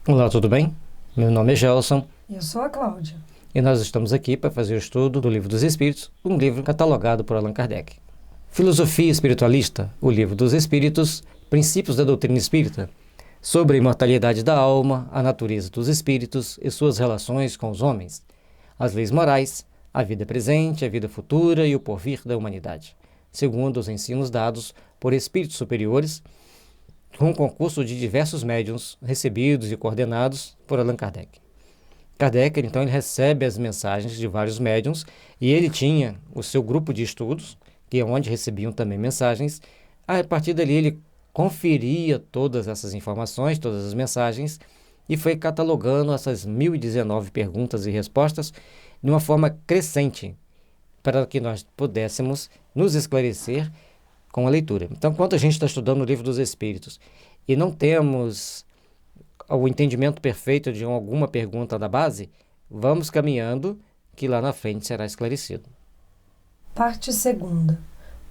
Olá, tudo bem? Meu nome é Gelson Eu sou a Cláudia. e nós estamos aqui para fazer o estudo do Livro dos Espíritos, um livro catalogado por Allan Kardec. Filosofia Espiritualista, o Livro dos Espíritos, Princípios da Doutrina Espírita, sobre a imortalidade da alma, a natureza dos espíritos e suas relações com os homens, as leis morais, a vida presente, a vida futura e o porvir da humanidade, segundo os ensinos dados por espíritos superiores, com um concurso de diversos médiuns recebidos e coordenados por Allan Kardec. Kardec, então, ele recebe as mensagens de vários médiuns e ele tinha o seu grupo de estudos, que é onde recebiam também mensagens. A partir dali, ele conferia todas essas informações, todas as mensagens e foi catalogando essas 1019 perguntas e respostas de uma forma crescente para que nós pudéssemos nos esclarecer com a leitura. Então, quando a gente está estudando o Livro dos Espíritos e não temos o entendimento perfeito de alguma pergunta da base, vamos caminhando que lá na frente será esclarecido. Parte 2ª.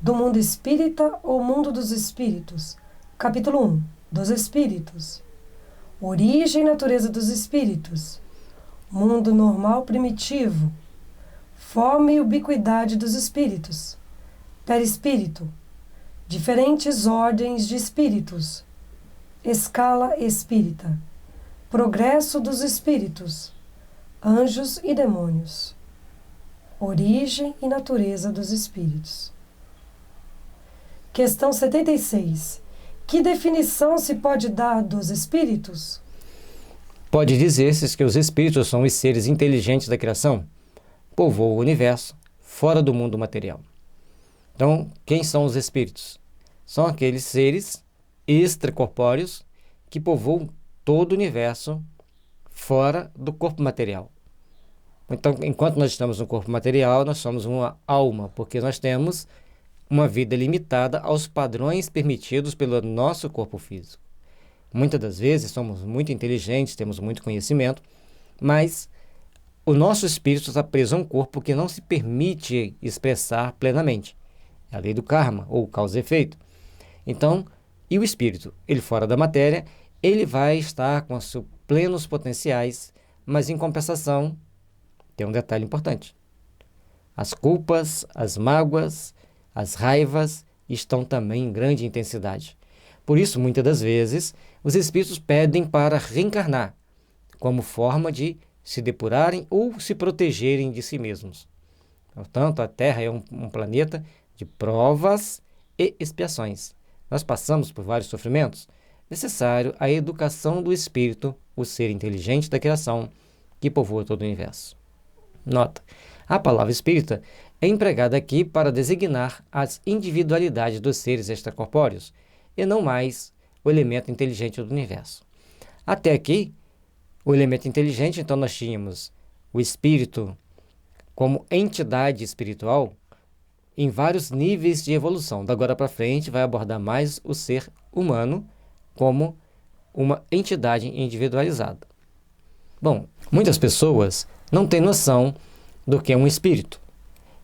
Do mundo espírita ou mundo dos espíritos. Capítulo 1. Dos espíritos. Origem e natureza dos espíritos. Mundo normal primitivo. Forma e ubiquidade dos espíritos. Perispírito. Diferentes ordens de espíritos. Escala espírita. Progresso dos espíritos. Anjos e demônios. Origem e natureza dos espíritos. Questão 76. Que definição se pode dar dos espíritos? Pode dizer-se que os espíritos são os seres inteligentes da criação, povoam o universo, fora do mundo material. Então, quem são os espíritos? São aqueles seres extracorpóreos que povoam todo o universo fora do corpo material. Então, enquanto nós estamos no corpo material, nós somos uma alma, porque nós temos uma vida limitada aos padrões permitidos pelo nosso corpo físico. Muitas das vezes somos muito inteligentes, temos muito conhecimento, mas o nosso espírito está preso a um corpo que não se permite expressar plenamente. É a lei do karma, ou causa e efeito. Então, e o espírito? Ele fora da matéria, ele vai estar com os seus plenos potenciais, mas em compensação, tem um detalhe importante. As culpas, as mágoas, as raivas estão também em grande intensidade. Por isso, muitas das vezes, os espíritos pedem para reencarnar, como forma de se depurarem ou se protegerem de si mesmos. Portanto, a Terra é um planeta de provas e expiações. Nós passamos por vários sofrimentos. Necessário a educação do espírito, o ser inteligente da criação, que povoa todo o universo. Nota: a palavra espírita é empregada aqui para designar as individualidades dos seres extracorpóreos, e não mais o elemento inteligente do universo. Até aqui, o elemento inteligente, então nós tínhamos o espírito como entidade espiritual em vários níveis de evolução. Da agora para frente vai abordar mais o ser humano como uma entidade individualizada. Bom, muitas pessoas não têm noção do que é um espírito.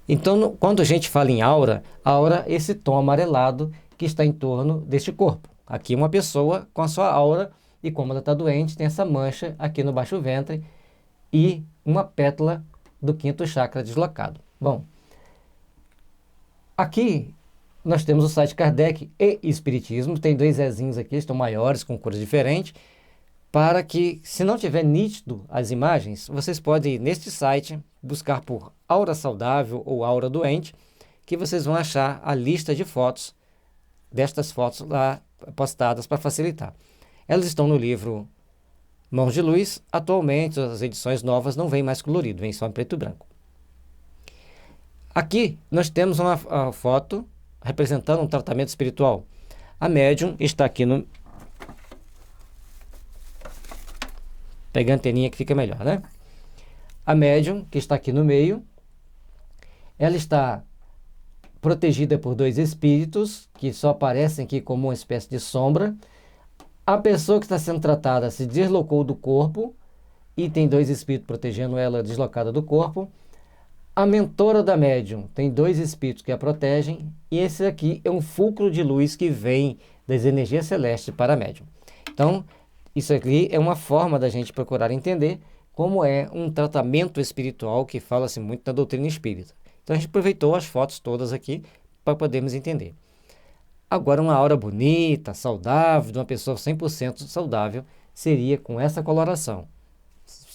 Então, quando a gente fala em aura, a aura é esse tom amarelado que está em torno deste corpo. Aqui uma pessoa com a sua aura, e como ela está doente, tem essa mancha aqui no baixo ventre e uma pétala do 5º chakra deslocado. Bom, aqui nós temos o site Kardec e Espiritismo, tem 2 Ezinhos aqui, estão maiores, com cores diferentes, para que, se não tiver nítido as imagens, vocês podem ir neste site, buscar por aura saudável ou aura doente, que vocês vão achar a lista de fotos, destas fotos lá postadas para facilitar. Elas estão no livro Mãos de Luz. Atualmente, as edições novas não vêm mais colorido, vêm só em preto e branco. Aqui nós temos uma foto representando um tratamento espiritual. A médium está aqui no... Pega a anteninha que fica melhor, né? A médium, que está aqui no meio, ela está protegida por 2 espíritos, que só aparecem aqui como uma espécie de sombra. A pessoa que está sendo tratada se deslocou do corpo e tem 2 espíritos protegendo ela deslocada do corpo. A mentora da médium tem 2 espíritos que a protegem, e esse aqui é um fulcro de luz que vem das energias celestes para a médium. Então, Isso aqui é uma forma da gente procurar entender como é um tratamento espiritual que fala-se muito na doutrina espírita. Então a gente aproveitou as fotos todas aqui para podermos entender. Agora, uma aura bonita, saudável, de uma pessoa 100% saudável, seria com essa coloração,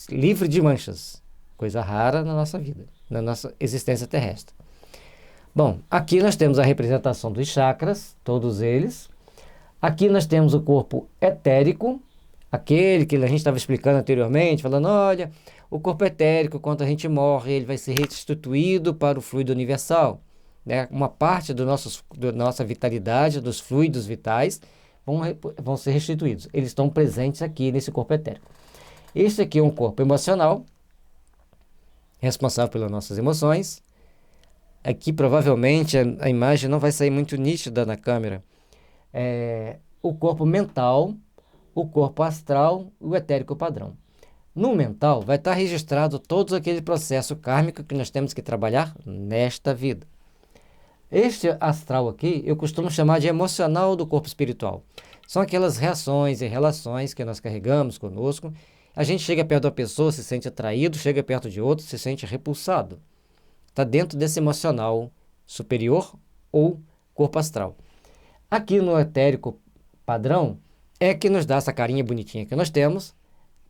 livre de manchas, coisa rara na nossa vida, na nossa existência terrestre. Bom, aqui nós temos a representação dos chakras, todos eles. Aqui nós temos o corpo etérico, aquele que a gente estava explicando anteriormente, falando, olha, o corpo etérico, quando a gente morre, ele vai ser restituído para o fluido universal. Né? Uma parte da nossa vitalidade, dos fluidos vitais, vão ser restituídos. Eles estão presentes aqui nesse corpo etérico. Este aqui é um corpo emocional, responsável pelas nossas emoções. Aqui provavelmente a imagem não vai sair muito nítida na câmera. O corpo mental, o corpo astral e o etérico padrão. No mental vai estar registrado todo aquele processo kármico que nós temos que trabalhar nesta vida. Este astral aqui eu costumo chamar de emocional do corpo espiritual. São aquelas reações e relações que nós carregamos conosco. A gente chega perto da pessoa, se sente atraído, chega perto de outro, se sente repulsado. Está dentro desse emocional superior ou corpo astral. Aqui no etérico padrão é que nos dá essa carinha bonitinha que nós temos,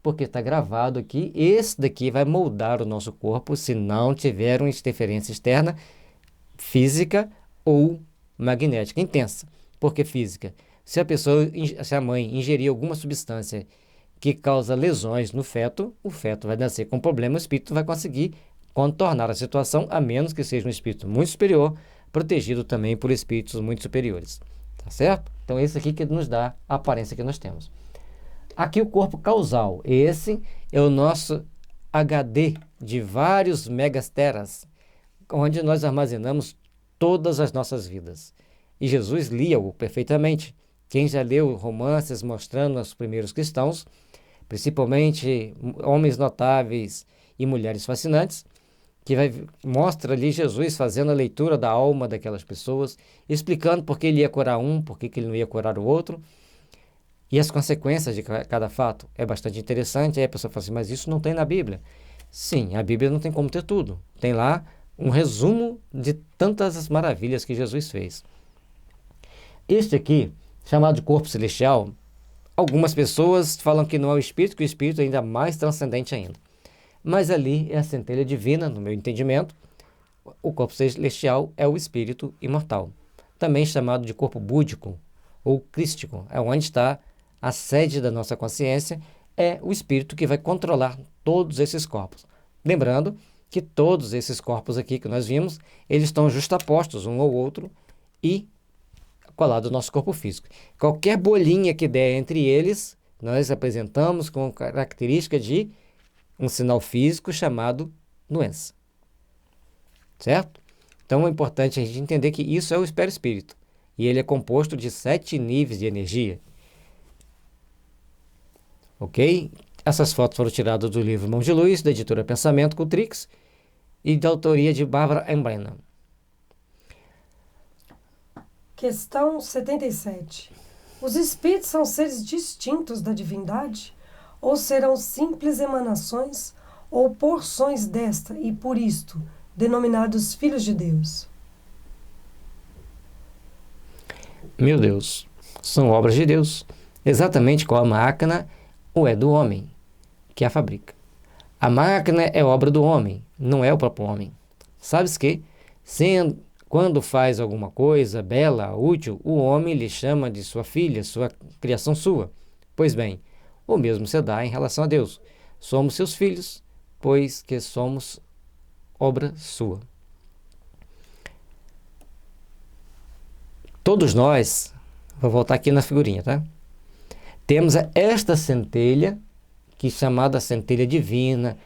porque está gravado aqui. Esse daqui vai moldar o nosso corpo se não tiver uma interferência externa, física ou magnética intensa. Por que física? Se a mãe ingerir alguma substância que causa lesões no feto, o feto vai nascer com problema, o espírito vai conseguir contornar a situação, a menos que seja um espírito muito superior, protegido também por espíritos muito superiores. Tá certo? Então esse aqui que nos dá a aparência que nós temos. Aqui o corpo causal. Esse é o nosso HD de vários megateras, onde nós armazenamos todas as nossas vidas. E Jesus lia-o perfeitamente. Quem já leu romances mostrando os primeiros cristãos, principalmente homens notáveis e mulheres fascinantes, que mostra ali Jesus fazendo a leitura da alma daquelas pessoas, explicando por que ele ia curar um, por que ele não ia curar o outro, e as consequências de cada fato. É bastante interessante. Aí a pessoa fala assim, mas isso não tem na Bíblia. Sim, a Bíblia não tem como ter tudo. Tem lá um resumo de tantas as maravilhas que Jesus fez. Este aqui, chamado de corpo celestial, algumas pessoas falam que não é o espírito, que o espírito é ainda mais transcendente ainda. Mas ali é a centelha divina, no meu entendimento. O corpo celestial é o espírito imortal, também chamado de corpo búdico ou crístico. É onde está a sede da nossa consciência, é o espírito que vai controlar todos esses corpos. Lembrando que todos esses corpos aqui que nós vimos, eles estão justapostos um ao outro e colado ao nosso corpo físico. Qualquer bolinha que der entre eles, nós apresentamos com característica de um sinal físico chamado doença. Certo? Então é importante a gente entender que isso é o perispírito. E ele é composto de 7 níveis de energia. Ok? Essas fotos foram tiradas do livro Mão de Luz, da editora Pensamento Cultrix, e da autoria de Barbara Embrena. Questão 77. Os espíritos são seres distintos da divindade? Ou serão simples emanações ou porções desta, e por isto, denominados filhos de Deus? Meu Deus, são obras de Deus, exatamente como a máquina ou é do homem que a fabrica. A máquina é obra do homem, não é o próprio homem. Sabes que, quando faz alguma coisa bela, útil, o homem lhe chama de sua filha, sua criação sua. Pois bem, o mesmo se dá em relação a Deus. Somos seus filhos, pois que somos obra sua. Todos nós, vou voltar aqui na figurinha, tá? Temos esta centelha, que é chamada centelha divina,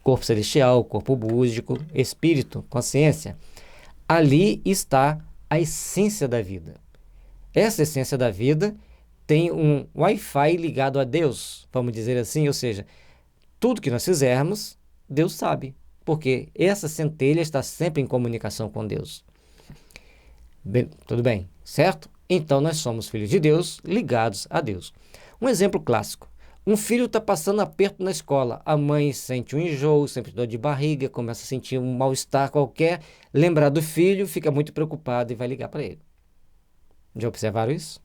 corpo celestial, corpo búdico, espírito, consciência. Ali está a essência da vida. Essa essência da vida tem um Wi-Fi ligado a Deus, vamos dizer assim, ou seja, tudo que nós fizermos, Deus sabe, porque essa centelha está sempre em comunicação com Deus. Tudo bem, certo? Então nós somos filhos de Deus, ligados a Deus. Um exemplo clássico. Um filho está passando aperto na escola. A mãe sente um enjoo, sente dor de barriga, começa a sentir um mal-estar qualquer. Lembrar do filho, fica muito preocupado e vai ligar para ele. Já observaram isso?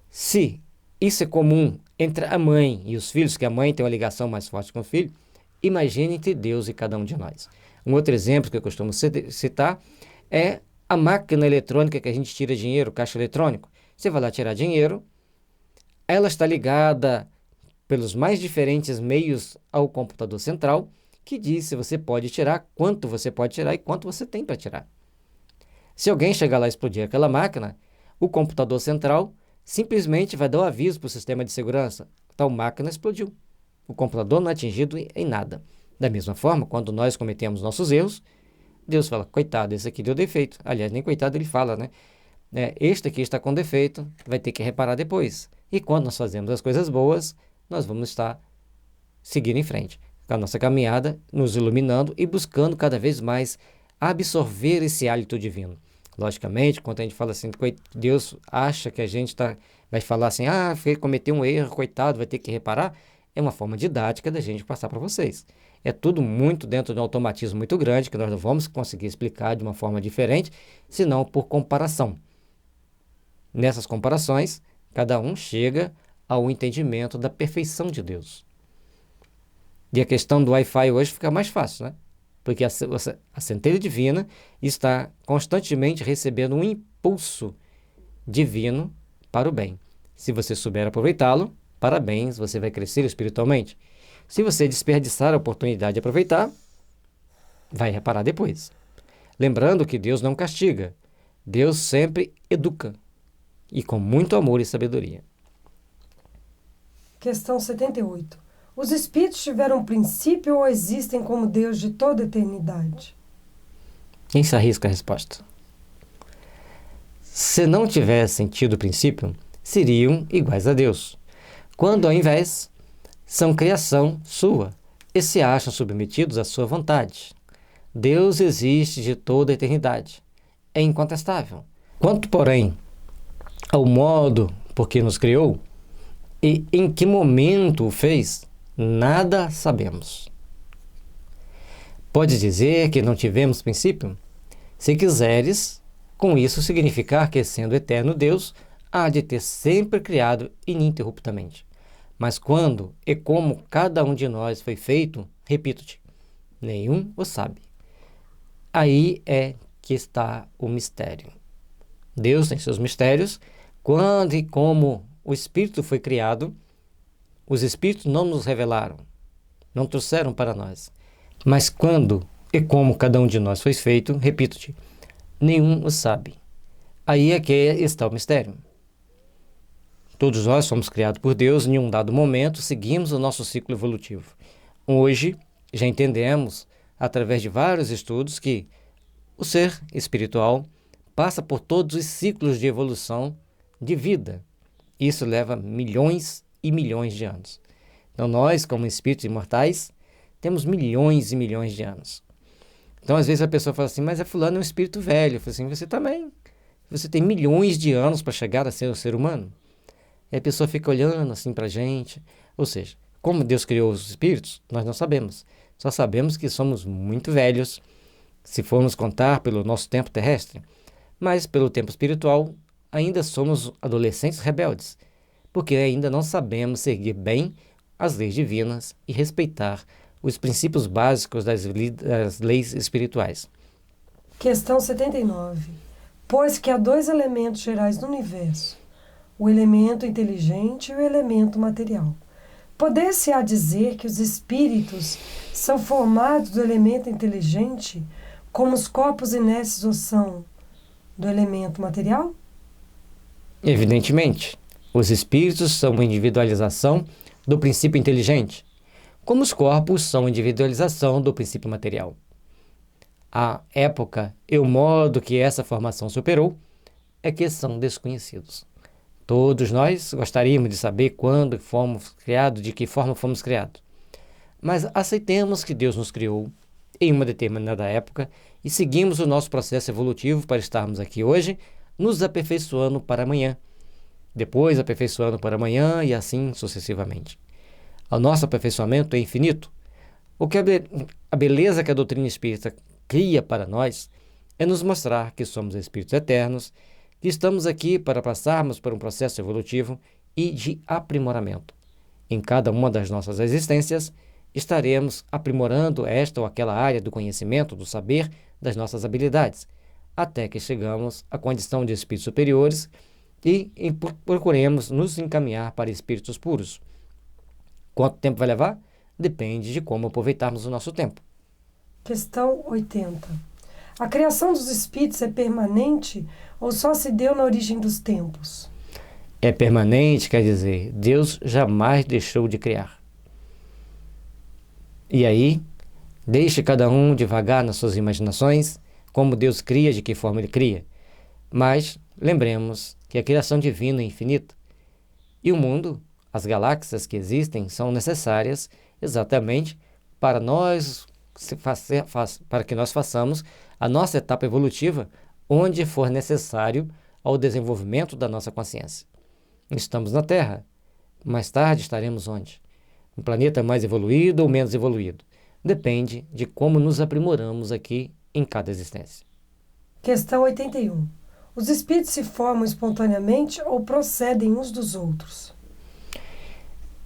Se isso é comum entre a mãe e os filhos, que a mãe tem uma ligação mais forte com o filho, imagine entre Deus e cada um de nós. Um outro exemplo que eu costumo citar é a máquina eletrônica que a gente tira dinheiro, o caixa eletrônico. Você vai lá tirar dinheiro, ela está ligada pelos mais diferentes meios ao computador central, que diz se você pode tirar, quanto você pode tirar e quanto você tem para tirar. Se alguém chegar lá e explodir aquela máquina, o computador central simplesmente vai dar um aviso para o sistema de segurança. Tal máquina explodiu. O computador não é atingido em nada. Da mesma forma, quando nós cometemos nossos erros, Deus fala, coitado, esse aqui deu defeito. Aliás, nem coitado ele fala, né? Este aqui está com defeito, vai ter que reparar depois. E quando nós fazemos as coisas boas, nós vamos estar seguindo em frente, com a nossa caminhada, nos iluminando e buscando cada vez mais absorver esse hálito divino. Logicamente, quando a gente fala assim, Deus acha que a gente vai falar assim, cometeu um erro, coitado, vai ter que reparar, é uma forma didática da gente passar para vocês. É tudo muito dentro de um automatismo muito grande, que nós não vamos conseguir explicar de uma forma diferente, senão por comparação. Nessas comparações, cada um chega ao entendimento da perfeição de Deus. E a questão do Wi-Fi hoje fica mais fácil, né? Porque a centelha divina está constantemente recebendo um impulso divino para o bem. Se você souber aproveitá-lo, parabéns, você vai crescer espiritualmente. Se você desperdiçar a oportunidade de aproveitar, vai reparar depois. Lembrando que Deus não castiga, Deus sempre educa, e com muito amor e sabedoria. Questão 78. Os espíritos tiveram um princípio ou existem como Deus de toda a eternidade? Quem se arrisca a resposta? Se não tivessem tido princípio, seriam iguais a Deus, quando ao invés são criação sua e se acham submetidos à sua vontade. Deus existe de toda a eternidade, é incontestável. Quanto, porém, ao modo por que nos criou e em que momento o fez, nada sabemos. Pode dizer que não tivemos princípio? Se quiseres, com isso significar que, sendo eterno Deus, há de ter sempre criado ininterruptamente. Mas quando e como cada um de nós foi feito, repito-te, nenhum o sabe. Aí é que está o mistério. Deus tem seus mistérios. Quando e como o Espírito foi criado, os Espíritos não nos revelaram, não trouxeram para nós. Mas quando e como cada um de nós foi feito, repito-te, nenhum o sabe. Aí é que está o mistério. Todos nós fomos criados por Deus, em um dado momento seguimos o nosso ciclo evolutivo. Hoje já entendemos, através de vários estudos, que o ser espiritual passa por todos os ciclos de evolução de vida. Isso leva milhões e milhões de anos. Então nós, como espíritos imortais, temos milhões e milhões de anos. Então às vezes a pessoa fala assim, mas fulano é um espírito velho. Eu falo assim, você também. Você tem milhões de anos para chegar a ser um ser humano. E a pessoa fica olhando assim para a gente. Ou seja, como Deus criou os espíritos, nós não sabemos. Só sabemos que somos muito velhos, se formos contar pelo nosso tempo terrestre. Mas pelo tempo espiritual, ainda somos adolescentes rebeldes, porque ainda não sabemos seguir bem as leis divinas e respeitar os princípios básicos das leis espirituais. Questão 79. Pois que há dois elementos gerais no universo, o elemento inteligente e o elemento material. Poder-se-á dizer que os espíritos são formados do elemento inteligente, como os corpos inertes o são do elemento material? Evidentemente, os espíritos são uma individualização do princípio inteligente, como os corpos são individualização do princípio material. A época e o modo que essa formação se operou é que são desconhecidos. Todos nós gostaríamos de saber quando fomos criados, de que forma fomos criados. Mas aceitemos que Deus nos criou em uma determinada época e seguimos o nosso processo evolutivo para estarmos aqui hoje, nos aperfeiçoando para amanhã. depois aperfeiçoando para amanhã e assim sucessivamente. O nosso aperfeiçoamento é infinito. O que a beleza que a doutrina espírita cria para nós é nos mostrar que somos espíritos eternos, que estamos aqui para passarmos por um processo evolutivo e de aprimoramento. Em cada uma das nossas existências, estaremos aprimorando esta ou aquela área do conhecimento, do saber, das nossas habilidades, até que chegamos à condição de espíritos superiores e procuremos nos encaminhar para espíritos puros. Quanto tempo vai levar? Depende de como aproveitarmos o nosso tempo. Questão 80. A criação dos espíritos é permanente ou só se deu na origem dos tempos? É permanente, quer dizer, Deus jamais deixou de criar. E aí, deixe cada um devagar nas suas imaginações, como Deus cria, de que forma Ele cria. Mas lembremos que a criação divina é infinita. E o mundo, as galáxias que existem, são necessárias exatamente para para que nós façamos a nossa etapa evolutiva onde for necessário ao desenvolvimento da nossa consciência. Estamos na Terra. Mais tarde estaremos onde? Um planeta mais evoluído ou menos evoluído? Depende de como nos aprimoramos aqui em cada existência. Questão 81. Os espíritos se formam espontaneamente ou procedem uns dos outros?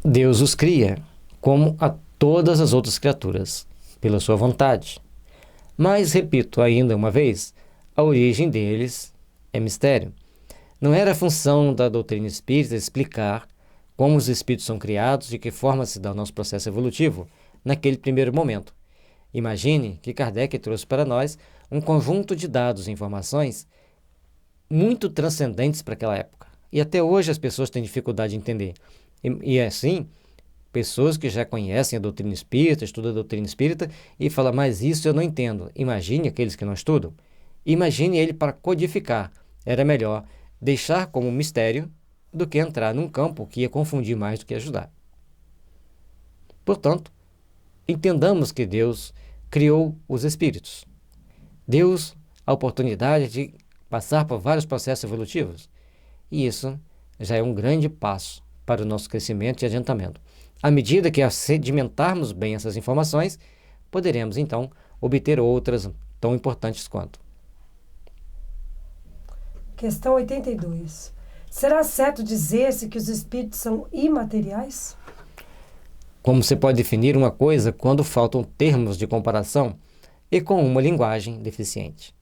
Deus os cria, como a todas as outras criaturas, pela sua vontade. Mas, repito ainda uma vez, a origem deles é mistério. Não era função da doutrina espírita explicar como os espíritos são criados, de que forma se dá o nosso processo evolutivo, naquele primeiro momento. Imagine que Kardec trouxe para nós um conjunto de dados e informações muito transcendentes para aquela época. E até hoje as pessoas têm dificuldade de entender. E assim, pessoas que já conhecem a doutrina espírita, estudam a doutrina espírita e falam, mas isso eu não entendo. Imagine aqueles que não estudam. Imagine ele para codificar. Era melhor deixar como um mistério do que entrar num campo que ia confundir mais do que ajudar. Portanto, entendamos que Deus criou os espíritos. Deu-os a oportunidade de passar por vários processos evolutivos. E isso já é um grande passo para o nosso crescimento e adiantamento. À medida que sedimentarmos bem essas informações, poderemos, então, obter outras tão importantes quanto. Questão 82. Será certo dizer-se que os espíritos são imateriais? Como se pode definir uma coisa quando faltam termos de comparação e com uma linguagem deficiente?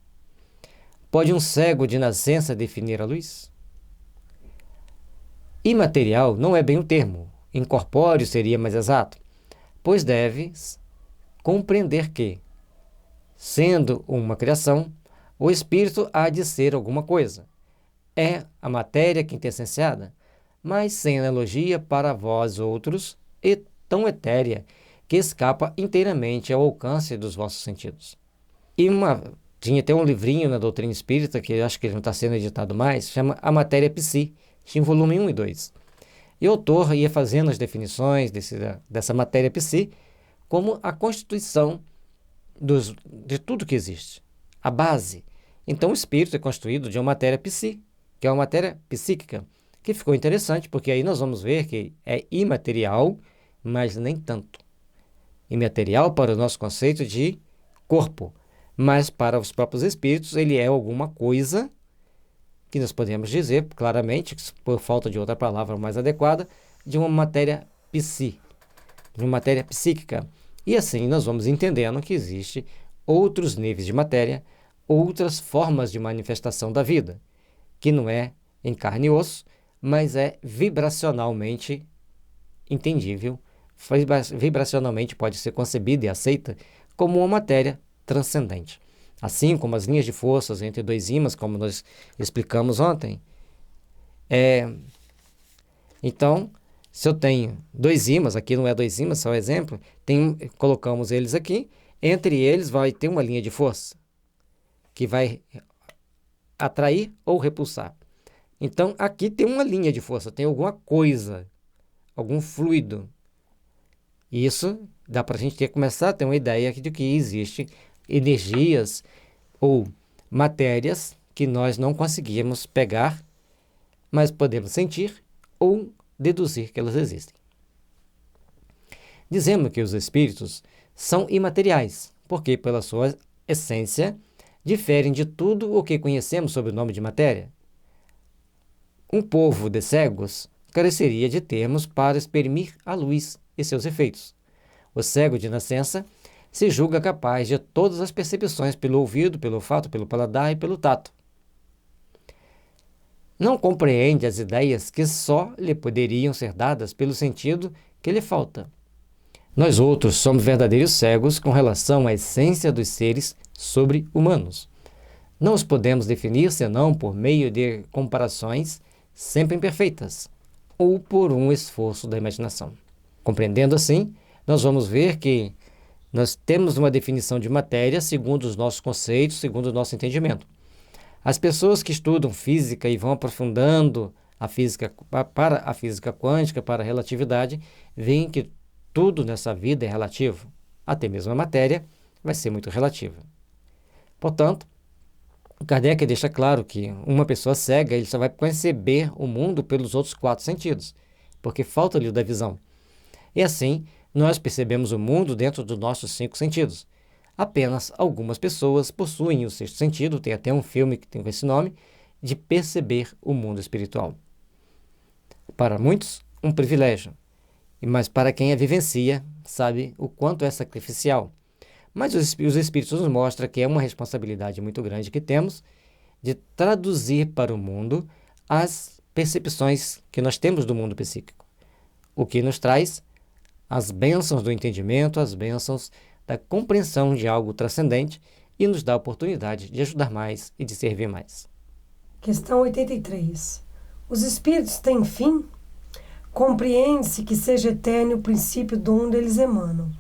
Pode um cego de nascença definir a luz? Imaterial não é bem o termo, incorpóreo seria mais exato, pois deves compreender que, sendo uma criação, o espírito há de ser alguma coisa. É a matéria quintessenciada, mas sem analogia para vós outros, e tão etérea que escapa inteiramente ao alcance dos vossos sentidos. Tinha até um livrinho na doutrina espírita, que eu acho que ele não está sendo editado mais, chama A Matéria Psi, tinha volume 1 e 2. E o autor ia fazendo as definições dessa matéria psi como a constituição de tudo que existe, a base. Então o espírito é constituído de uma matéria psi, que é uma matéria psíquica, que ficou interessante, porque aí nós vamos ver que é imaterial, mas nem tanto. Imaterial para o nosso conceito de corpo, mas para os próprios espíritos ele é alguma coisa que nós podemos dizer claramente, por falta de outra palavra mais adequada, de uma matéria psi, de uma matéria psíquica. E assim nós vamos entendendo que existe outros níveis de matéria, outras formas de manifestação da vida, que não é em carne e osso, mas é vibracionalmente entendível, vibracionalmente pode ser concebida e aceita como uma matéria transcendente. Assim como as linhas de forças entre dois ímãs, como nós explicamos ontem. Então, se eu tenho dois ímãs, aqui não é dois ímãs, só um exemplo, colocamos eles aqui, entre eles vai ter uma linha de força, que vai atrair ou repulsar. Então, aqui tem uma linha de força, tem alguma coisa, algum fluido. Isso dá para a gente começar a ter uma ideia de que existe energias ou matérias que nós não conseguimos pegar, mas podemos sentir ou deduzir que elas existem. Dizemos que os espíritos são imateriais, porque, pela sua essência, diferem de tudo o que conhecemos sob o nome de matéria. Um povo de cegos careceria de termos para exprimir a luz e seus efeitos. O cego de nascença se julga capaz de todas as percepções pelo ouvido, pelo olfato, pelo paladar e pelo tato. Não compreende as ideias que só lhe poderiam ser dadas pelo sentido que lhe falta. Nós outros somos verdadeiros cegos com relação à essência dos seres sobre-humanos. Não os podemos definir senão por meio de comparações sempre imperfeitas ou por um esforço da imaginação. Compreendendo assim, nós vamos ver que nós temos uma definição de matéria segundo os nossos conceitos, segundo o nosso entendimento. As pessoas que estudam física e vão aprofundando a física para a física quântica, para a relatividade, veem que tudo nessa vida é relativo. Até mesmo a matéria vai ser muito relativa. Portanto, Kardec deixa claro que uma pessoa cega ele só vai perceber o mundo pelos outros 4 sentidos, porque falta-lhe o da visão. E assim, nós percebemos o mundo dentro dos nossos 5 sentidos. Apenas algumas pessoas possuem o 6º sentido, tem até um filme que tem esse nome, de perceber o mundo espiritual. Para muitos, um privilégio. Mas para quem a vivencia, sabe o quanto é sacrificial. Mas os Espíritos nos mostram que é uma responsabilidade muito grande que temos de traduzir para o mundo as percepções que nós temos do mundo psíquico. O que nos traz as bênçãos do entendimento, as bênçãos da compreensão de algo transcendente e nos dá a oportunidade de ajudar mais e de servir mais. Questão 83. Os Espíritos têm fim? Compreende-se que seja eterno o princípio de onde eles emanam.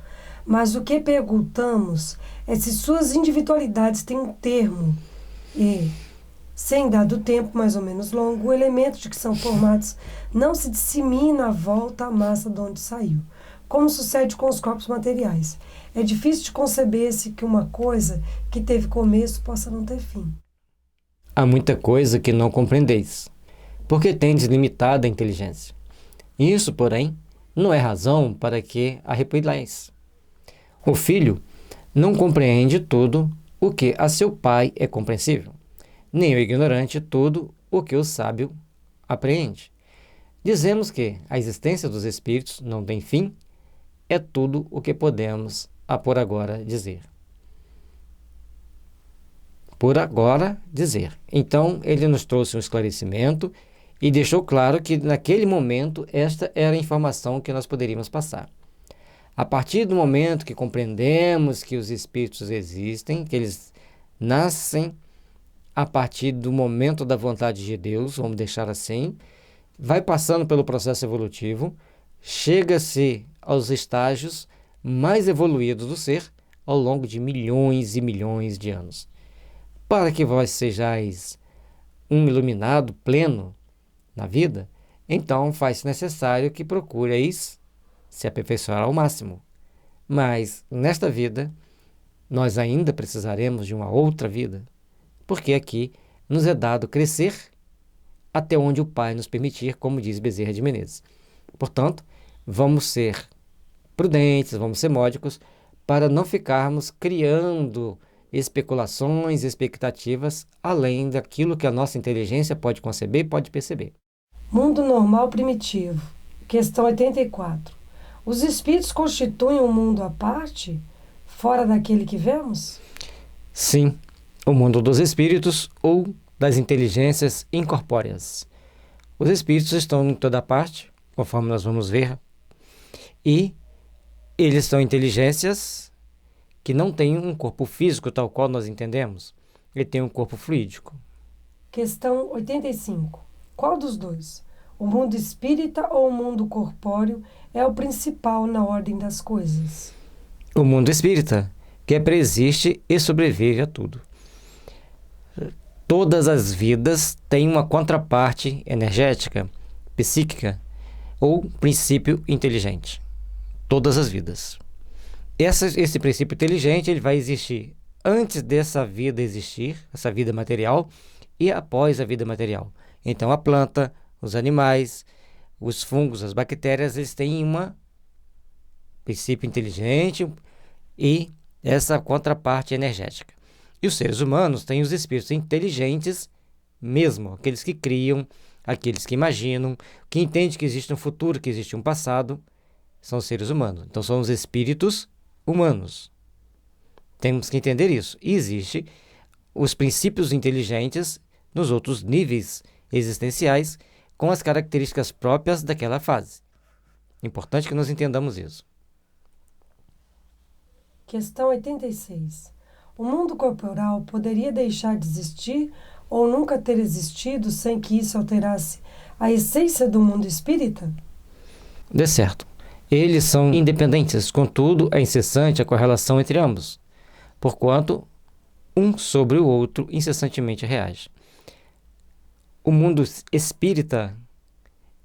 Mas o que perguntamos é se suas individualidades têm um termo e, sem dado tempo mais ou menos longo, o elemento de que são formados não se dissemina à volta à massa de onde saiu, como sucede com os corpos materiais. É difícil de conceber-se que uma coisa que teve começo possa não ter fim. Há muita coisa que não compreendeis, porque tendes limitada inteligência. Isso, porém, não é razão para que a repelais. O filho não compreende tudo o que a seu pai é compreensível, nem o ignorante tudo o que o sábio apreende. Dizemos que a existência dos espíritos não tem fim, é tudo o que podemos por agora dizer. Por agora dizer. Então, ele nos trouxe um esclarecimento e deixou claro que, naquele momento, esta era a informação que nós poderíamos passar. A partir do momento que compreendemos que os espíritos existem, que eles nascem a partir do momento da vontade de Deus, vamos deixar assim, vai passando pelo processo evolutivo, chega-se aos estágios mais evoluídos do ser ao longo de milhões e milhões de anos. Para que vós sejais um iluminado pleno na vida, então faz-se necessário que procureis se aperfeiçoar ao máximo. Mas, nesta vida, nós ainda precisaremos de uma outra vida, porque aqui nos é dado crescer até onde o Pai nos permitir, como diz Bezerra de Menezes. Portanto, vamos ser prudentes, vamos ser módicos, para não ficarmos criando especulações, expectativas, além daquilo que a nossa inteligência pode conceber e pode perceber. Mundo normal primitivo. Questão 84. Os espíritos constituem um mundo à parte, fora daquele que vemos? Sim, o mundo dos espíritos ou das inteligências incorpóreas. Os espíritos estão em toda parte, conforme nós vamos ver, e eles são inteligências que não têm um corpo físico tal qual nós entendemos. Ele tem um corpo fluídico. Questão 85. Qual dos dois? O mundo espírita ou o mundo corpóreo é o principal na ordem das coisas? O mundo espírita, que preexiste e sobrevive a tudo. Todas as vidas têm uma contraparte energética, psíquica ou princípio inteligente. Todas as vidas. Esse princípio inteligente ele vai existir antes dessa vida existir, essa vida material, e após a vida material. Então a planta, os animais, os fungos, as bactérias, eles têm um princípio inteligente e essa contraparte energética. E os seres humanos têm os espíritos inteligentes mesmo, aqueles que criam, aqueles que imaginam, que entendem que existe um futuro, que existe um passado, são os seres humanos. Então são os espíritos humanos. Temos que entender isso. E existe os princípios inteligentes nos outros níveis existenciais com as características próprias daquela fase. Importante que nós entendamos isso. Questão 86. O mundo corporal poderia deixar de existir ou nunca ter existido sem que isso alterasse a essência do mundo espírita? De certo. Eles são independentes, contudo, é incessante a correlação entre ambos, porquanto um sobre o outro incessantemente reage. O mundo espírita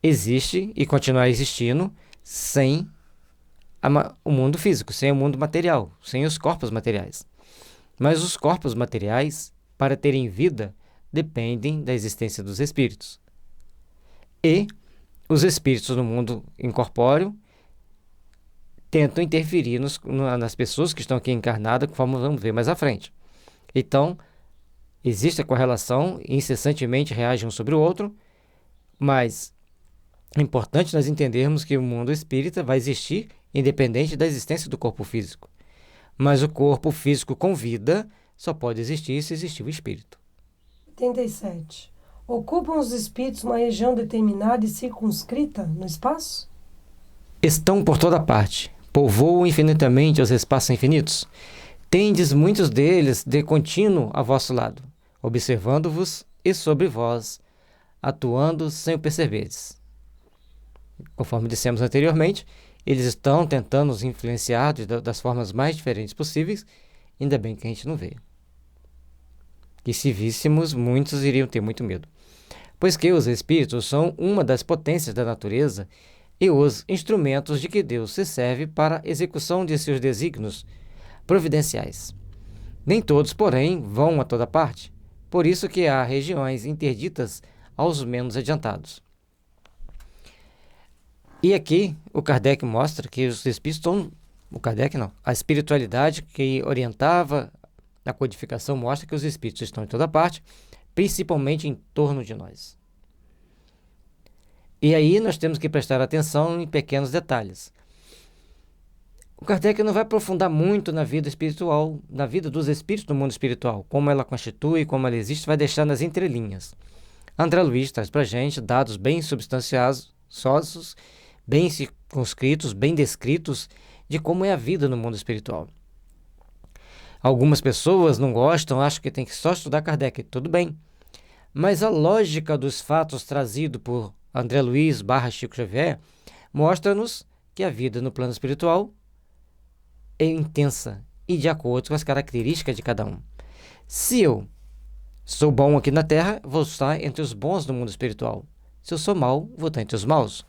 existe e continuará existindo sem o mundo físico, sem o mundo material, sem os corpos materiais. Mas os corpos materiais, para terem vida, dependem da existência dos espíritos. E os espíritos no mundo incorpóreo tentam interferir nas pessoas que estão aqui encarnadas, conforme vamos ver mais à frente. Então, existe a correlação, incessantemente reagem um sobre o outro, mas é importante nós entendermos que o mundo espírita vai existir independente da existência do corpo físico. Mas o corpo físico com vida só pode existir se existir o espírito. 87. Ocupam os espíritos uma região determinada e circunscrita no espaço? Estão por toda parte, povoam infinitamente os espaços infinitos. Tendes muitos deles de contínuo a vosso lado, observando-vos e sobre vós, atuando sem o perceberdes. Conforme dissemos anteriormente, eles estão tentando nos influenciar das formas mais diferentes possíveis, ainda bem que a gente não vê. E se víssemos, muitos iriam ter muito medo. Pois que os espíritos são uma das potências da natureza e os instrumentos de que Deus se serve para a execução de seus desígnios providenciais. Nem todos, porém, vão a toda parte, por isso que há regiões interditas aos menos adiantados. E aqui o Kardec mostra que os espíritos estão... A espiritualidade que orientava a codificação mostra que os espíritos estão em toda parte, principalmente em torno de nós. E aí nós temos que prestar atenção em pequenos detalhes. O Kardec não vai aprofundar muito na vida espiritual, na vida dos espíritos do mundo espiritual, como ela constitui, como ela existe, vai deixar nas entrelinhas. André Luiz traz para a gente dados bem substanciosos, bem circunscritos, bem descritos de como é a vida no mundo espiritual. Algumas pessoas não gostam, acham que tem que só estudar Kardec, tudo bem. Mas a lógica dos fatos trazido por André Luiz / Chico Xavier mostra-nos que a vida no plano espiritual é intensa e de acordo com as características de cada um. Se eu sou bom aqui na Terra, vou estar entre os bons no mundo espiritual. Se eu sou mau, vou estar entre os maus.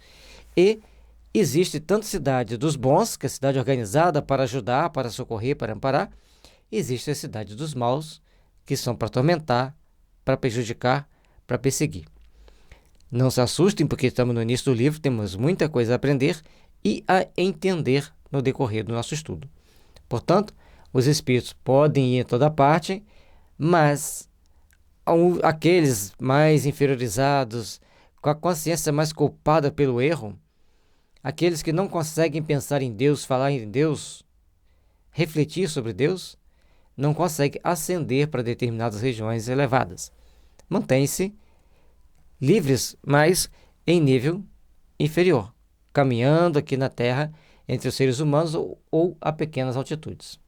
E existe tanto cidade dos bons, que é a cidade organizada para ajudar, para socorrer, para amparar. Existe a cidade dos maus, que são para atormentar, para prejudicar, para perseguir. Não se assustem, porque estamos no início do livro, temos muita coisa a aprender e a entender no decorrer do nosso estudo. Portanto, os espíritos podem ir em toda parte, mas aqueles mais inferiorizados, com a consciência mais culpada pelo erro, aqueles que não conseguem pensar em Deus, falar em Deus, refletir sobre Deus, não conseguem ascender para determinadas regiões elevadas. Mantêm-se livres, mas em nível inferior, caminhando aqui na Terra entre os seres humanos ou a pequenas altitudes.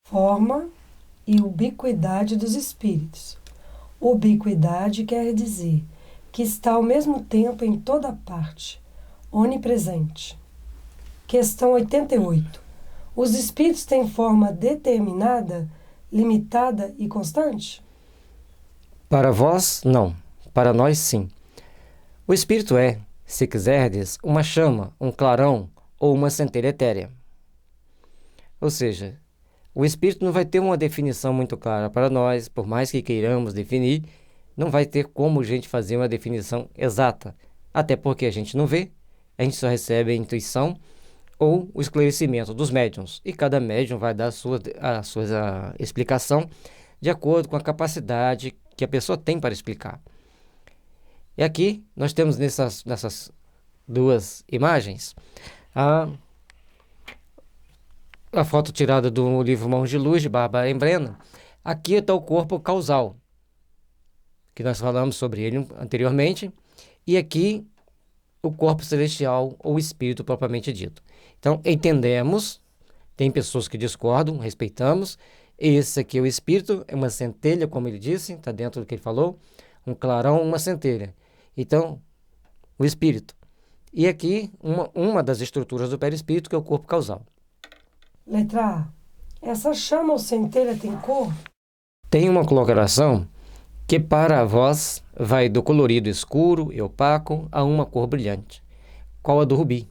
Forma e ubiquidade dos espíritos. Ubiquidade quer dizer que está ao mesmo tempo em toda parte, onipresente. Questão 88. Os espíritos têm forma determinada, limitada e constante? Para vós, não. Para nós, sim. O espírito é, se quiserdes, uma chama, um clarão ou uma centelha etérea. Ou seja, o espírito não vai ter uma definição muito clara para nós, por mais que queiramos definir, não vai ter como a gente fazer uma definição exata, até porque a gente não vê, a gente só recebe a intuição ou o esclarecimento dos médiuns, e cada médium vai dar a sua explicação de acordo com a capacidade que a pessoa tem para explicar. E aqui nós temos nessas duas imagens a foto tirada do livro Mãos de Luz, de Bárbara Embrena. Aqui está o corpo causal, que nós falamos sobre ele anteriormente, e aqui o corpo celestial ou espírito propriamente dito. Então, entendemos, tem pessoas que discordam, respeitamos. Esse aqui é o espírito, é uma centelha, como ele disse, está dentro do que ele falou, um clarão, uma centelha. Então, o espírito. E aqui, uma das estruturas do perispírito, que é o corpo causal. Letra A. Essa chama ou centelha tem cor? Tem uma coloração que para a voz vai do colorido escuro e opaco a uma cor brilhante, qual a do rubi.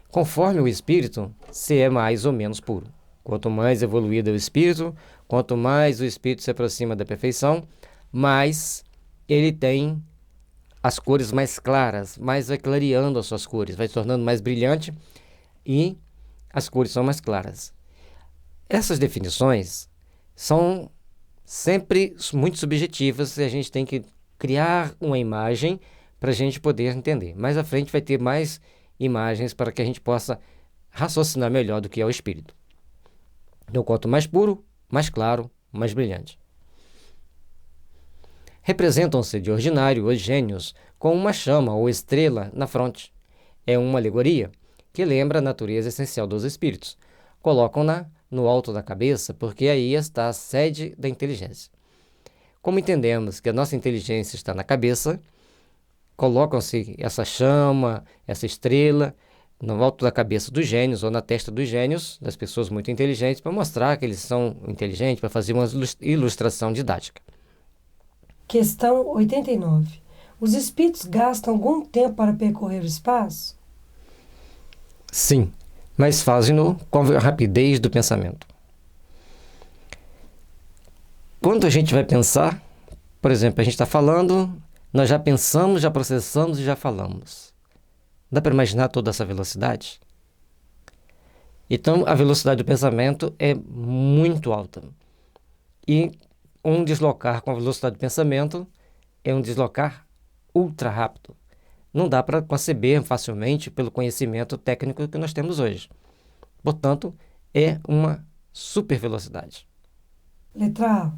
Conforme o espírito, se é mais ou menos puro. Quanto mais evoluído é o espírito, quanto mais o espírito se aproxima da perfeição, mais ele tem as cores mais claras, mais vai clareando as suas cores, vai se tornando mais brilhante e as cores são mais claras. Essas definições são sempre muito subjetivas e a gente tem que criar uma imagem para a gente poder entender. Mais à frente vai ter mais imagens para que a gente possa raciocinar melhor do que é o espírito. Então, quanto mais puro, mais claro, mais brilhante. Representam-se de ordinário os gênios com uma chama ou estrela na fronte. É uma alegoria que lembra a natureza essencial dos espíritos. Colocam-na no alto da cabeça porque aí está a sede da inteligência. Como entendemos que a nossa inteligência está na cabeça, colocam-se essa chama, essa estrela, no alto da cabeça dos gênios ou na testa dos gênios, das pessoas muito inteligentes, para mostrar que eles são inteligentes, para fazer uma ilustração didática. Questão 89. Os espíritos gastam algum tempo para percorrer o espaço? Sim, mas fazem-no com a rapidez do pensamento. Quando a gente vai pensar, por exemplo, a gente está falando, nós já pensamos, já processamos e já falamos. Dá para imaginar toda essa velocidade? Então, a velocidade do pensamento é muito alta. E um deslocar com a velocidade do pensamento é um deslocar ultra rápido. Não dá para conceber facilmente pelo conhecimento técnico que nós temos hoje. Portanto, é uma super velocidade. Letra A.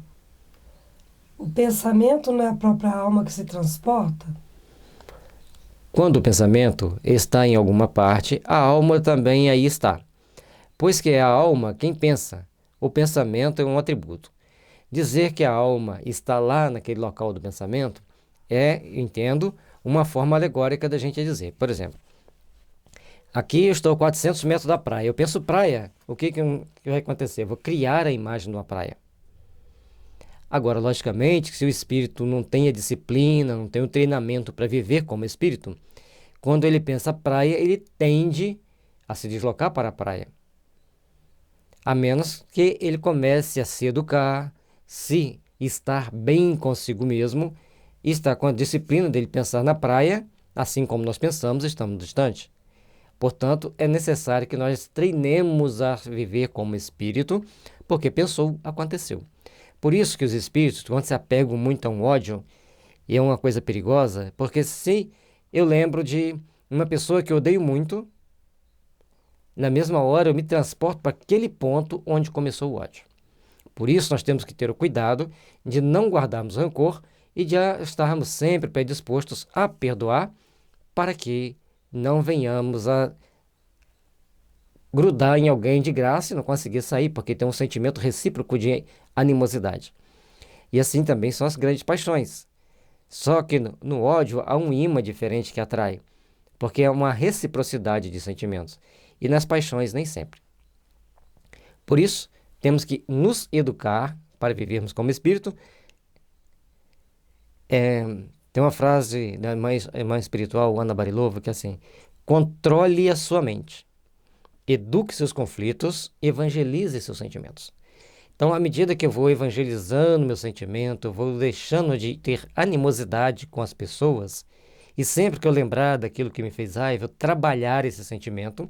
O pensamento não é a própria alma que se transporta? Quando o pensamento está em alguma parte, a alma também aí está. Pois que é a alma quem pensa. O pensamento é um atributo. Dizer que a alma está lá naquele local do pensamento entendo, uma forma alegórica da gente dizer. Por exemplo, aqui eu estou a 400 metros da praia. Eu penso praia. O que vai acontecer? Eu vou criar a imagem de uma praia. Agora, logicamente, se o espírito não tem a disciplina, não tem o treinamento para viver como espírito, quando ele pensa praia, ele tende a se deslocar para a praia. A menos que ele comece a se educar, se estar bem consigo mesmo, e estar com a disciplina dele pensar na praia, assim como nós pensamos, estamos distantes. Portanto, é necessário que nós treinemos a viver como espírito, porque pensou, aconteceu. Por isso que os espíritos, quando se apegam muito a um ódio, e é uma coisa perigosa, porque se eu lembro de uma pessoa que eu odeio muito, na mesma hora eu me transporto para aquele ponto onde começou o ódio. Por isso nós temos que ter o cuidado de não guardarmos rancor e de estarmos sempre predispostos a perdoar para que não venhamos a grudar em alguém de graça e não conseguir sair, porque tem um sentimento recíproco de animosidade. E assim também são as grandes paixões. Só que no ódio há um imã diferente que atrai, porque é uma reciprocidade de sentimentos. E nas paixões nem sempre. Por isso, temos que nos educar para vivermos como espírito. Tem uma frase da irmã espiritual, Ana Barilova, que é assim: controle a sua mente, eduque seus conflitos, evangelize seus sentimentos. Então, à medida que eu vou evangelizando meu sentimento, eu vou deixando de ter animosidade com as pessoas, e sempre que eu lembrar daquilo que me fez raiva, eu trabalhar esse sentimento,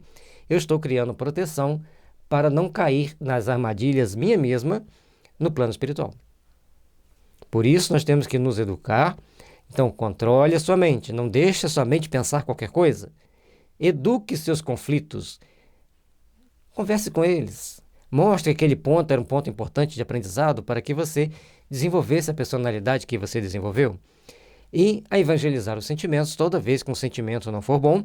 eu estou criando proteção para não cair nas armadilhas minha mesma no plano espiritual. Por isso, nós temos que nos educar. Então, controle a sua mente, não deixe a sua mente pensar qualquer coisa. Eduque seus conflitos, converse com eles. Mostre que aquele ponto era um ponto importante de aprendizado para que você desenvolvesse a personalidade que você desenvolveu. E a evangelizar os sentimentos, toda vez que um sentimento não for bom,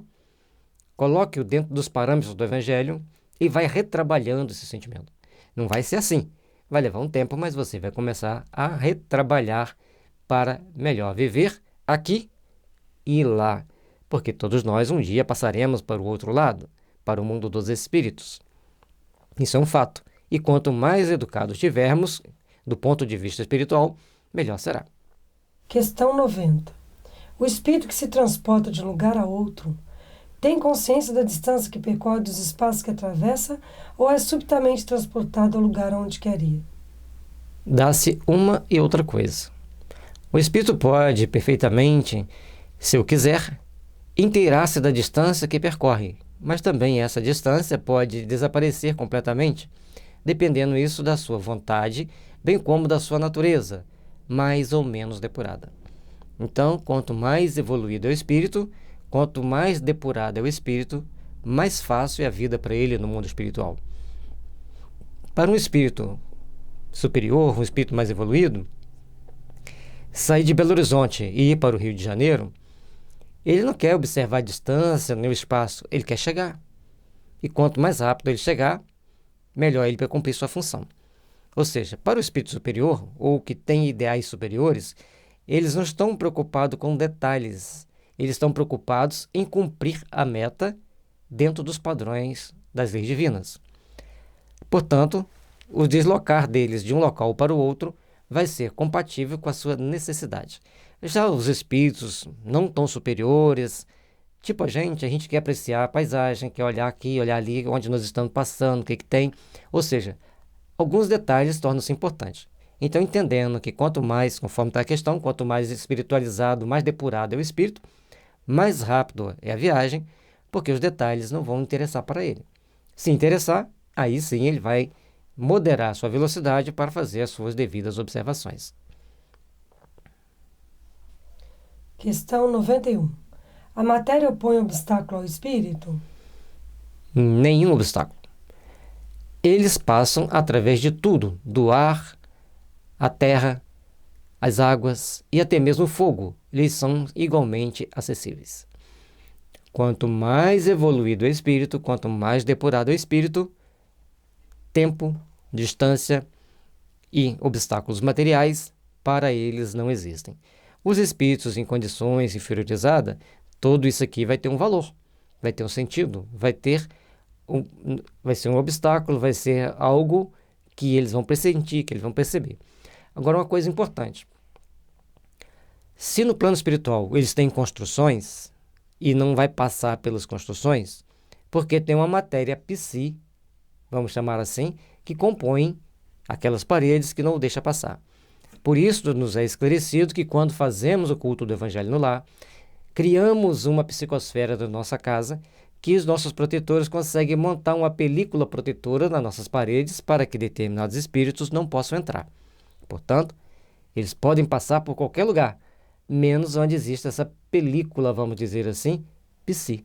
coloque-o dentro dos parâmetros do evangelho e vai retrabalhando esse sentimento. Não vai ser assim. Vai levar um tempo, mas você vai começar a retrabalhar para melhor viver aqui e lá. Porque todos nós um dia passaremos para o outro lado, para o mundo dos espíritos. Isso é um fato. E quanto mais educados tivermos, do ponto de vista espiritual, melhor será. Questão 90. O espírito que se transporta de um lugar a outro tem consciência da distância que percorre dos espaços que atravessa ou é subitamente transportado ao lugar onde quer ir? Dá-se uma e outra coisa. O espírito pode perfeitamente, se eu quiser, inteirar-se da distância que percorre, mas também essa distância pode desaparecer completamente, dependendo isso da sua vontade, bem como da sua natureza, mais ou menos depurada. Então, quanto mais evoluído é o espírito, quanto mais depurado é o espírito, mais fácil é a vida para ele no mundo espiritual. Para um espírito superior, um espírito mais evoluído, sair de Belo Horizonte e ir para o Rio de Janeiro, ele não quer observar a distância nem o espaço, ele quer chegar. E quanto mais rápido ele chegar, melhor ele para cumprir sua função. Ou seja, para o espírito superior, ou que tem ideais superiores, eles não estão preocupados com detalhes, eles estão preocupados em cumprir a meta dentro dos padrões das leis divinas. Portanto, o deslocar deles de um local para o outro vai ser compatível com a sua necessidade. Já os espíritos não tão superiores, tipo a gente quer apreciar a paisagem, quer olhar aqui, olhar ali, onde nós estamos passando, o que tem. Ou seja, alguns detalhes tornam-se importantes. Então, entendendo que quanto mais, conforme está a questão, quanto mais espiritualizado, mais depurado é o espírito, mais rápido é a viagem, porque os detalhes não vão interessar para ele. Se interessar, aí sim ele vai moderar sua velocidade para fazer as suas devidas observações. Questão 91. A matéria opõe obstáculo ao espírito? Nenhum obstáculo. Eles passam através de tudo, do ar, a terra, as águas e até mesmo o fogo. Eles são igualmente acessíveis. Quanto mais evoluído é o espírito, quanto mais depurado é o espírito, tempo, distância e obstáculos materiais para eles não existem. Os espíritos em condições inferiorizadas, tudo isso aqui vai ter um valor, vai ter um sentido, vai ser um obstáculo, vai ser algo que eles vão pressentir, que eles vão perceber. Agora, uma coisa importante. Se no plano espiritual eles têm construções e não vai passar pelas construções, porque tem uma matéria psi, vamos chamar assim, que compõe aquelas paredes que não o deixa passar. Por isso, nos é esclarecido que quando fazemos o culto do Evangelho no lar, criamos uma psicosfera da nossa casa, que os nossos protetores conseguem montar uma película protetora nas nossas paredes para que determinados espíritos não possam entrar. Portanto, eles podem passar por qualquer lugar, menos onde existe essa película, vamos dizer assim, psi.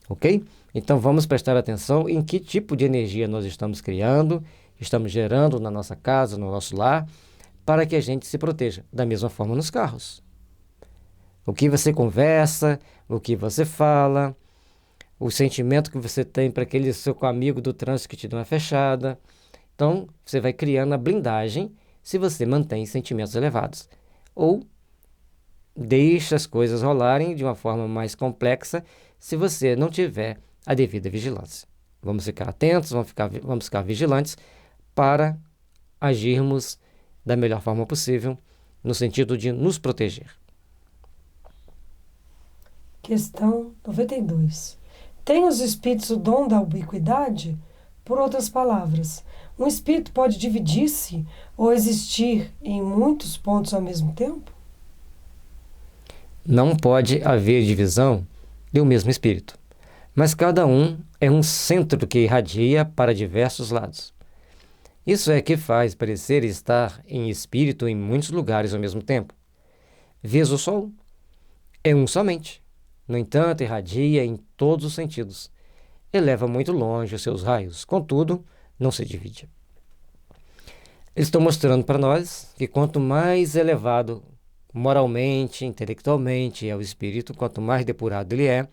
Ok? Então, vamos prestar atenção em que tipo de energia nós estamos criando, estamos gerando na nossa casa, no nosso lar, para que a gente se proteja. Da mesma forma nos carros. O que você conversa, o que você fala, o sentimento que você tem para aquele seu amigo do trânsito que te dá uma fechada. Então, você vai criando a blindagem se você mantém sentimentos elevados. Ou deixa as coisas rolarem de uma forma mais complexa se você não tiver a devida vigilância. Vamos ficar atentos, vamos ficar vigilantes para agirmos da melhor forma possível, no sentido de nos proteger. Questão 92. Tem os espíritos o dom da ubiquidade? Por outras palavras, um espírito pode dividir-se ou existir em muitos pontos ao mesmo tempo? Não pode haver divisão de um mesmo espírito, mas cada um é um centro que irradia para diversos lados. Isso é que faz parecer estar em espírito em muitos lugares ao mesmo tempo. Vês o Sol? É um somente. No entanto, irradia em todos os sentidos. Eleva muito longe os seus raios, contudo, não se divide. Eles estão mostrando para nós que quanto mais elevado moralmente, intelectualmente é o espírito, quanto mais depurado ele é,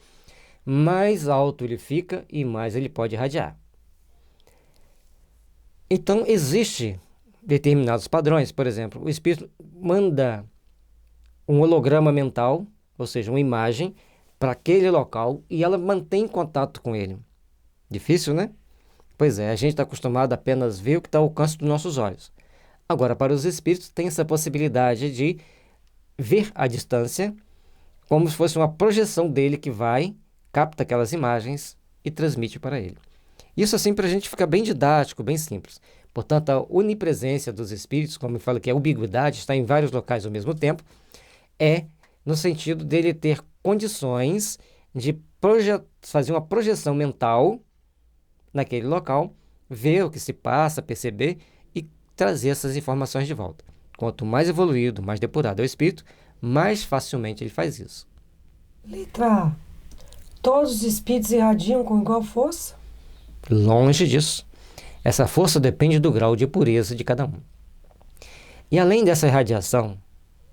mais alto ele fica e mais ele pode irradiar. Então, existem determinados padrões. Por exemplo, o espírito manda um holograma mental, ou seja, uma imagem, para aquele local e ela mantém contato com ele. Difícil, né? Pois é, a gente está acostumado a apenas ver o que está ao alcance dos nossos olhos. Agora, para os espíritos, tem essa possibilidade de ver à distância, como se fosse uma projeção dele que vai, capta aquelas imagens e transmite para ele. Isso assim para a gente fica bem didático, bem simples. Portanto, a onipresença dos espíritos, como eu falo que a ubiquidade, está em vários locais ao mesmo tempo, é no sentido dele ter condições de fazer uma projeção mental naquele local, ver o que se passa, perceber e trazer essas informações de volta. Quanto mais evoluído, mais depurado é o espírito, mais facilmente ele faz isso. Letra A. Todos os espíritos irradiam com igual força? Longe disso. Essa força depende do grau de pureza de cada um. E além dessa irradiação,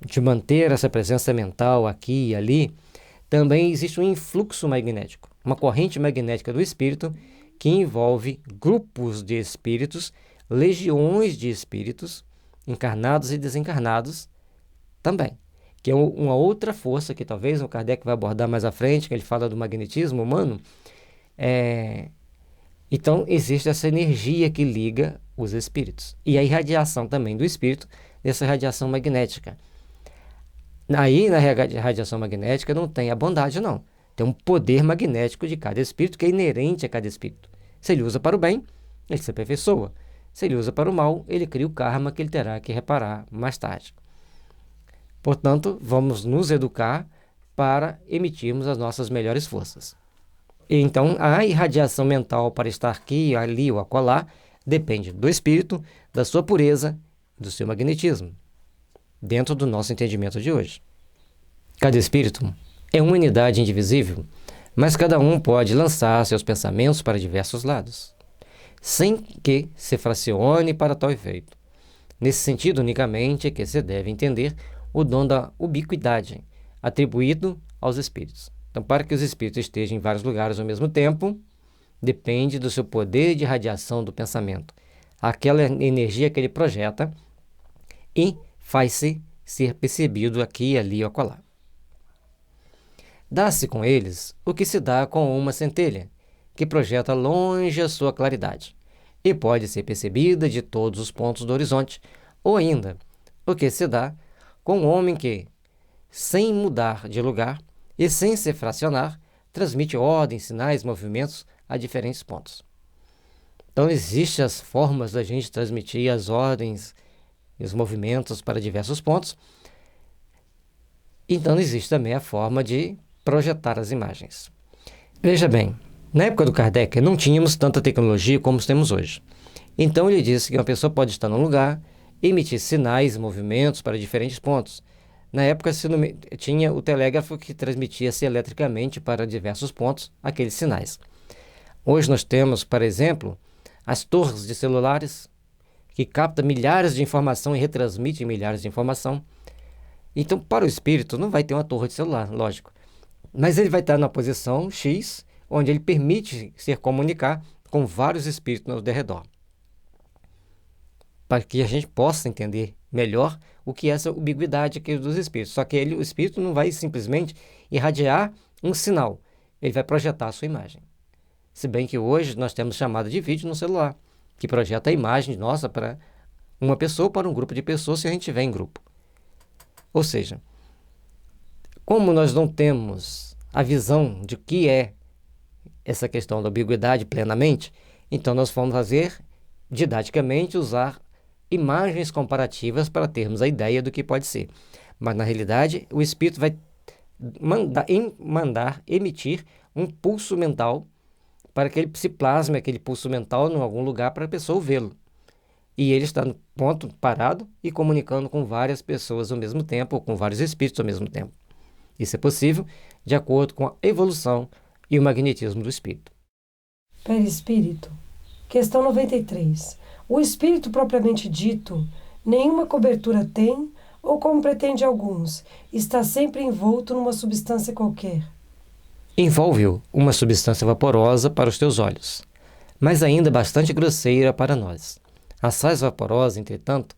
de manter essa presença mental aqui e ali, também existe um influxo magnético, uma corrente magnética do espírito que envolve grupos de espíritos, legiões de espíritos, encarnados e desencarnados também, que é uma outra força que talvez o Kardec vai abordar mais à frente, que ele fala do magnetismo humano. Então, existe essa energia que liga os espíritos. E a irradiação também do espírito, dessa radiação magnética. Aí, na radiação magnética, não tem a bondade, não. Tem um poder magnético de cada espírito que é inerente a cada espírito. Se ele usa para o bem, ele se aperfeiçoa. Se ele usa para o mal, ele cria o karma que ele terá que reparar mais tarde. Portanto, vamos nos educar para emitirmos as nossas melhores forças. Então, a irradiação mental para estar aqui, ali ou acolá depende do espírito, da sua pureza e do seu magnetismo, dentro do nosso entendimento de hoje. Cada espírito é uma unidade indivisível, mas cada um pode lançar seus pensamentos para diversos lados, sem que se fracione para tal efeito. Nesse sentido, unicamente é que se deve entender o dom da ubiquidade atribuído aos espíritos. Então, para que os espíritos estejam em vários lugares ao mesmo tempo, depende do seu poder de radiação do pensamento, aquela energia que ele projeta e faz-se ser percebido aqui, ali ou acolá. Dá-se com eles o que se dá com uma centelha, que projeta longe a sua claridade, e pode ser percebida de todos os pontos do horizonte, ou ainda, o que se dá com um homem que, sem mudar de lugar e sem se fracionar, transmite ordens, sinais, movimentos a diferentes pontos. Então, existem as formas da gente transmitir as ordens e os movimentos para diversos pontos. Então, existe também a forma de projetar as imagens. Veja bem, na época do Kardec não tínhamos tanta tecnologia como temos hoje. Então, ele disse que uma pessoa pode estar num lugar, emitir sinais, movimentos para diferentes pontos. Na época tinha o telégrafo que transmitia-se eletricamente para diversos pontos aqueles sinais. Hoje nós temos, por exemplo, as torres de celulares que captam milhares de informação e retransmitem milhares de informação. Então, para o espírito, não vai ter uma torre de celular, lógico. Mas ele vai estar na posição X, onde ele permite se comunicar com vários espíritos ao redor, para que a gente possa entender melhor o que é essa ubiquidade aqui dos espíritos. Só que o espírito não vai simplesmente irradiar um sinal, ele vai projetar a sua imagem. Se bem que hoje nós temos chamada de vídeo no celular, que projeta a imagem nossa para uma pessoa ou para um grupo de pessoas se a gente estiver em grupo. Ou seja, como nós não temos a visão de que é essa questão da ubiquidade plenamente, Então, nós vamos fazer, didaticamente, usar imagens comparativas para termos a ideia do que pode ser. Mas, na realidade, o espírito vai mandar emitir um pulso mental para que ele se plasme aquele pulso mental em algum lugar para a pessoa vê-lo. E ele está no ponto parado e comunicando com várias pessoas ao mesmo tempo, ou com vários espíritos ao mesmo tempo. Isso é possível de acordo com a evolução e o magnetismo do espírito. Perispírito. Questão 93. O espírito propriamente dito, nenhuma cobertura tem, ou como pretende alguns, está sempre envolto numa substância qualquer. Envolve-o uma substância vaporosa para os teus olhos, mas ainda bastante grosseira para nós. A sais vaporosa, entretanto,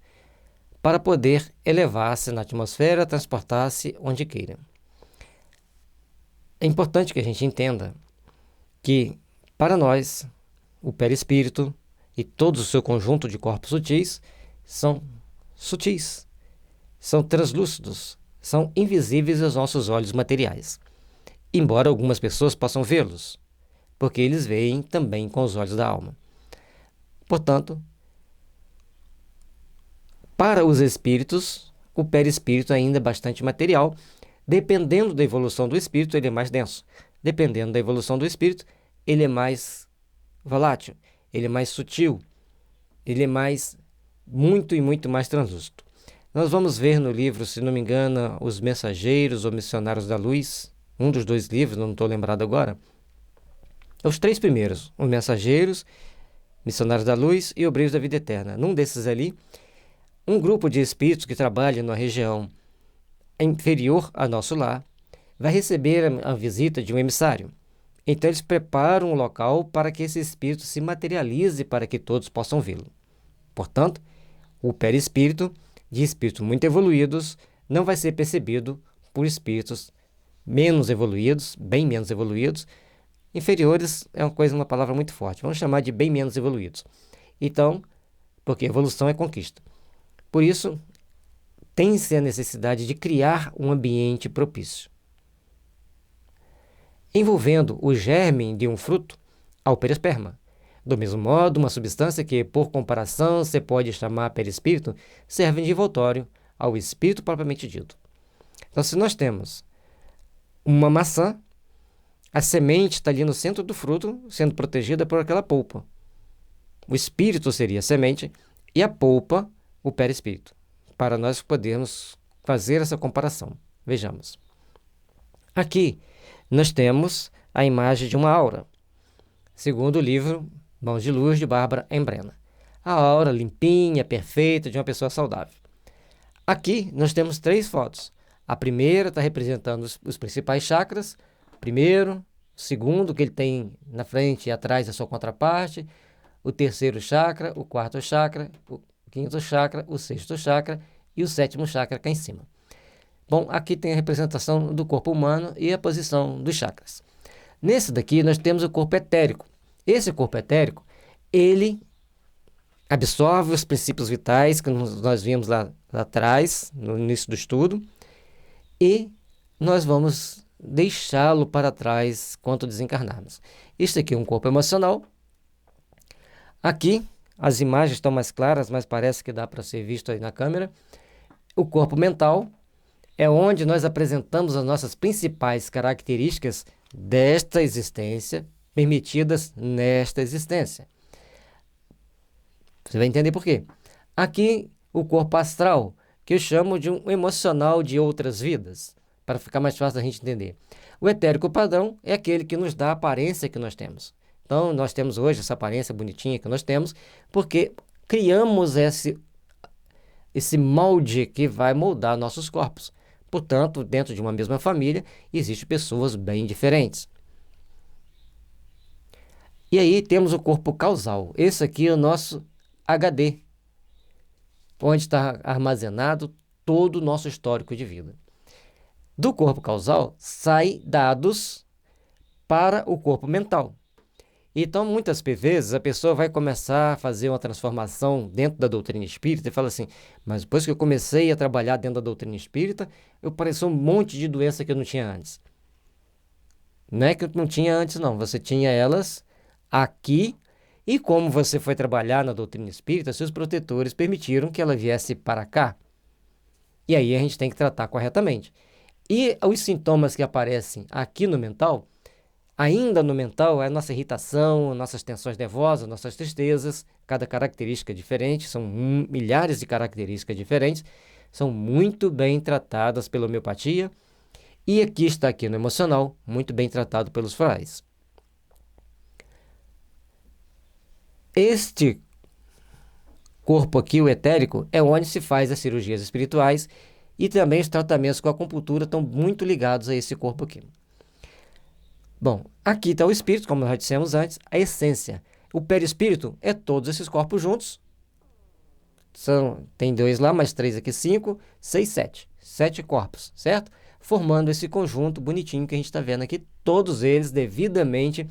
para poder elevar-se na atmosfera, transportar-se onde queira. É importante que a gente entenda que, para nós, o perispírito e todo o seu conjunto de corpos sutis, são translúcidos, são invisíveis aos nossos olhos materiais, embora algumas pessoas possam vê-los, porque eles veem também com os olhos da alma. Portanto, para os espíritos, o perispírito ainda é bastante material. Dependendo da evolução do espírito, ele é mais denso. Dependendo da evolução do espírito, ele é mais volátil, ele é mais sutil, ele é muito e muito mais translúcido. Nós vamos ver no livro, se não me engano, Os Mensageiros ou Missionários da Luz, um dos dois livros, não estou lembrado agora. Os três primeiros, Os Mensageiros, Missionários da Luz e Obreiros da Vida Eterna. Num desses ali, um grupo de espíritos que trabalham na região inferior a nosso lar vai receber a visita de um emissário. Então eles preparam um local para que esse espírito se materialize para que todos possam vê-lo. Portanto, o perispírito de espíritos muito evoluídos não vai ser percebido por espíritos menos evoluídos, bem menos evoluídos. Inferiores é uma palavra muito forte. Vamos chamar de bem menos evoluídos. Então, porque evolução é conquista. Por isso, tem-se a necessidade de criar um ambiente propício. Envolvendo o germe de um fruto ao perisperma. Do mesmo modo, uma substância que, por comparação, se pode chamar perispírito, serve de envoltório ao espírito propriamente dito. Então, se nós temos uma maçã, a semente está ali no centro do fruto, sendo protegida por aquela polpa. O espírito seria a semente e a polpa o perispírito, para nós podermos fazer essa comparação. Vejamos. Aqui nós temos a imagem de uma aura, segundo o livro Mãos de Luz, de Bárbara Embrena. A aura limpinha, perfeita, de uma pessoa saudável. Aqui nós temos 3 fotos. A primeira está representando os principais chakras, primeiro, segundo, que ele tem na frente e atrás a sua contraparte, o terceiro chakra, o quarto chakra, o quinto chakra, o sexto chakra e o sétimo chakra cá em cima. Bom, aqui tem a representação do corpo humano e a posição dos chakras. Nesse daqui nós temos o corpo etérico. Esse corpo etérico, ele absorve os princípios vitais que nós vimos lá atrás, no início do estudo, e nós vamos deixá-lo para trás quando desencarnarmos. Este aqui é um corpo emocional. Aqui as imagens estão mais claras, mas parece que dá para ser visto aí na câmera. O corpo mental é onde nós apresentamos as nossas principais características desta existência, permitidas nesta existência. Você vai entender por quê. Aqui, o corpo astral, que eu chamo de um emocional de outras vidas, para ficar mais fácil da gente entender. O etérico padrão é aquele que nos dá a aparência que nós temos. Então, nós temos hoje essa aparência bonitinha que nós temos, porque criamos esse molde que vai moldar nossos corpos. Portanto, dentro de uma mesma família, existem pessoas bem diferentes. E aí temos o corpo causal. Esse aqui é o nosso HD, onde está armazenado todo o nosso histórico de vida. Do corpo causal, saem dados para o corpo mental. Então, muitas vezes, a pessoa vai começar a fazer uma transformação dentro da doutrina espírita e fala assim, mas depois que eu comecei a trabalhar dentro da doutrina espírita, eu pareço um monte de doença que eu não tinha antes. Não é que eu não tinha antes, não. Você tinha elas aqui E como você foi trabalhar na doutrina espírita, seus protetores permitiram que ela viesse para cá. E aí a gente tem que tratar corretamente. E os sintomas que aparecem aqui no mental, ainda no mental, é a nossa irritação, nossas tensões nervosas, nossas tristezas, cada característica é diferente, são milhares de características diferentes, são muito bem tratadas pela homeopatia, e aqui no emocional, muito bem tratado pelos florais. Este corpo aqui, o etérico, é onde se faz as cirurgias espirituais e também os tratamentos com a acupuntura estão muito ligados a esse corpo aqui. Bom, aqui está o espírito, como nós dissemos antes, a essência. O perispírito é todos esses corpos juntos. Tem 2 lá, mais 3 aqui, 5, 6, 7. 7 corpos, certo? Formando esse conjunto bonitinho que a gente está vendo aqui, todos eles devidamente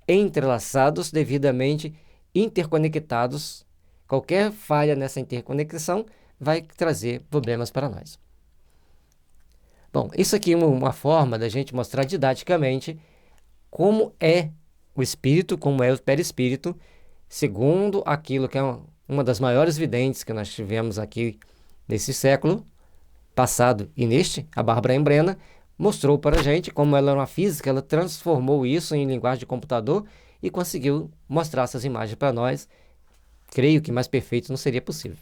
entrelaçados, devidamente interconectados. Qualquer falha nessa interconexão vai trazer problemas para nós. Bom, isso aqui é uma forma da gente mostrar didaticamente como é o espírito, como é o perispírito, segundo aquilo que é uma das maiores videntes que nós tivemos aqui nesse século passado e neste, a Bárbara Embrena, mostrou para a gente como ela era uma física, ela transformou isso em linguagem de computador e conseguiu mostrar essas imagens para nós. Creio que mais perfeito não seria possível,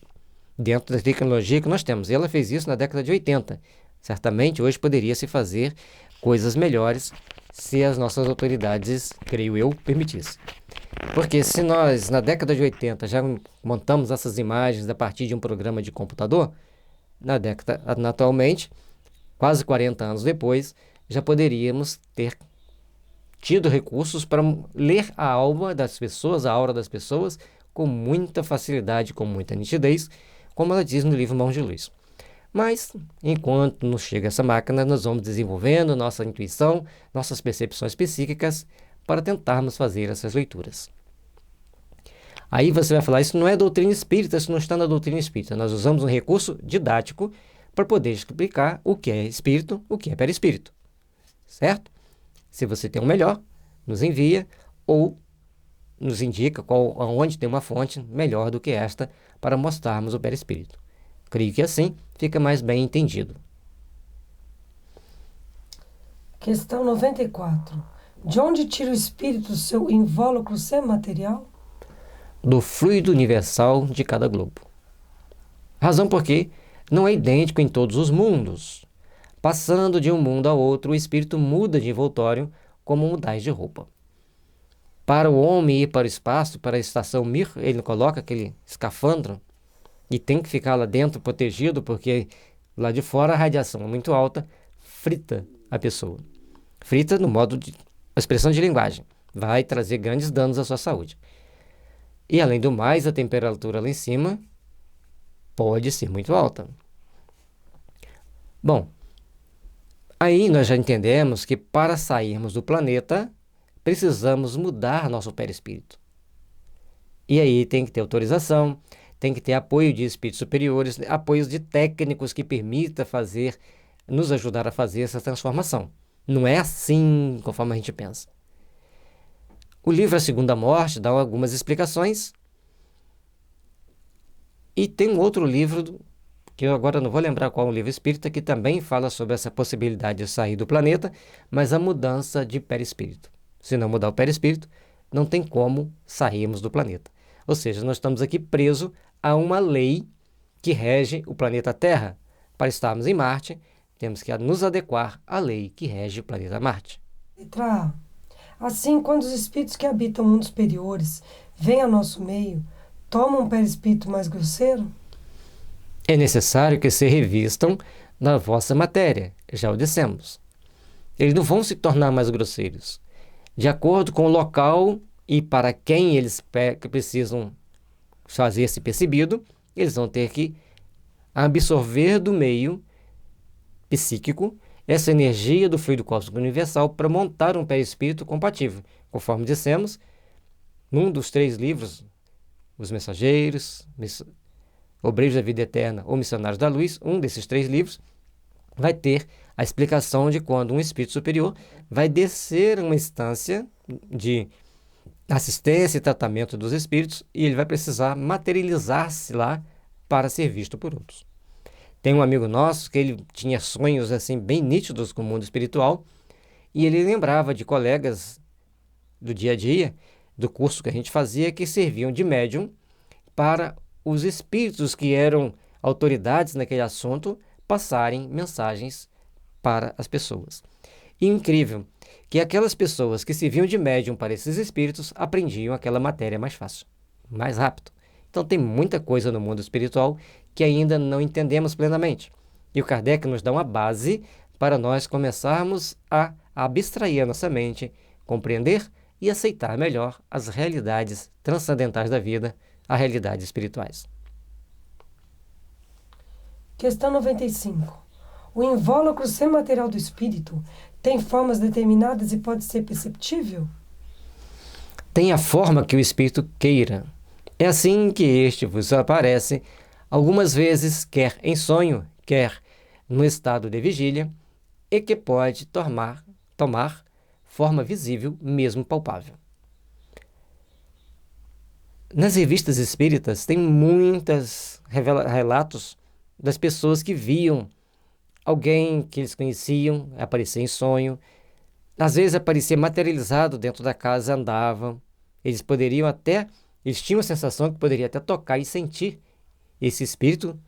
dentro da tecnologia que nós temos. E ela fez isso na década de 80. Certamente hoje poderia se fazer coisas melhores se as nossas autoridades, creio eu, permitissem. Porque se nós, na década de 80, já montamos essas imagens a partir de um programa de computador, atualmente, quase 40 anos depois, já poderíamos ter tido recursos para ler a alma das pessoas, a aura das pessoas, com muita facilidade, com muita nitidez, como ela diz no livro Mãos de Luz. Mas, enquanto nos chega essa máquina, nós vamos desenvolvendo nossa intuição, nossas percepções psíquicas, para tentarmos fazer essas leituras. Aí você vai falar, isso não é doutrina espírita, isso não está na doutrina espírita. Nós usamos um recurso didático para poder explicar o que é espírito, o que é perispírito. Certo? Se você tem um melhor, nos envia ou nos indica onde tem uma fonte melhor do que esta para mostrarmos o perispírito. Creio que assim fica mais bem entendido. Questão 94. De onde tira o espírito seu invólucro semimaterial? Do fluido universal de cada globo. Razão porque não é idêntico em todos os mundos. Passando de um mundo a outro, o espírito muda de envoltório como mudais de roupa. Para o homem ir para o espaço, para a estação Mir, ele coloca aquele escafandro e tem que ficar lá dentro protegido, porque lá de fora a radiação é muito alta, frita a pessoa. Frita no modo de expressão de linguagem. Vai trazer grandes danos à sua saúde. E além do mais, a temperatura lá em cima pode ser muito alta. Bom, aí nós já entendemos que para sairmos do planeta, precisamos mudar nosso perispírito. E aí tem que ter autorização, tem que ter apoio de espíritos superiores, apoios de técnicos que permita nos ajudar a fazer essa transformação. Não é assim conforme a gente pensa. O livro A Segunda Morte dá algumas explicações. E tem um outro livro, que eu agora não vou lembrar qual é o livro espírita, que também fala sobre essa possibilidade de sair do planeta, mas a mudança de perispírito. Se não mudar o perispírito, não tem como sairmos do planeta. Ou seja, nós estamos aqui presos a uma lei que rege o planeta Terra. Para estarmos em Marte, temos que nos adequar à lei que rege o planeta Marte. Letra A. Assim, quando os espíritos que habitam mundos superiores vêm ao nosso meio, tomam um perispírito mais grosseiro? É necessário que se revistam na vossa matéria, já o dissemos. Eles não vão se tornar mais grosseiros. De acordo com o local e para quem eles precisam fazer esse percebido, eles vão ter que absorver do meio psíquico essa energia do fluido cósmico universal para montar um perispírito compatível. Conforme dissemos, num dos 3 livros, Os Mensageiros, Obreiros da Vida Eterna ou Missionários da Luz, um desses 3 livros vai ter a explicação de quando um espírito superior vai descer uma instância de assistência e tratamento dos espíritos e ele vai precisar materializar-se lá para ser visto por outros. Tem um amigo nosso que ele tinha sonhos assim bem nítidos com o mundo espiritual e ele lembrava de colegas do dia a dia, do curso que a gente fazia, que serviam de médium para os espíritos que eram autoridades naquele assunto passarem mensagens para as pessoas. E incrível que aquelas pessoas que serviam de médium para esses espíritos aprendiam aquela matéria mais fácil, mais rápido. Então tem muita coisa no mundo espiritual que ainda não entendemos plenamente. E o Kardec nos dá uma base para nós começarmos a abstrair a nossa mente, compreender e aceitar melhor as realidades transcendentais da vida, as realidades espirituais. Questão 95. O invólucro semimaterial do espírito tem formas determinadas e pode ser perceptível? Tem a forma que o espírito queira. É assim que este vos aparece, algumas vezes, quer em sonho, quer no estado de vigília, e que pode tomar forma visível, mesmo palpável. Nas revistas espíritas tem muitos relatos das pessoas que viam alguém que eles conheciam aparecer em sonho, às vezes aparecer materializado dentro da casa, andavam, eles tinham a sensação que poderia até tocar e sentir esse espírito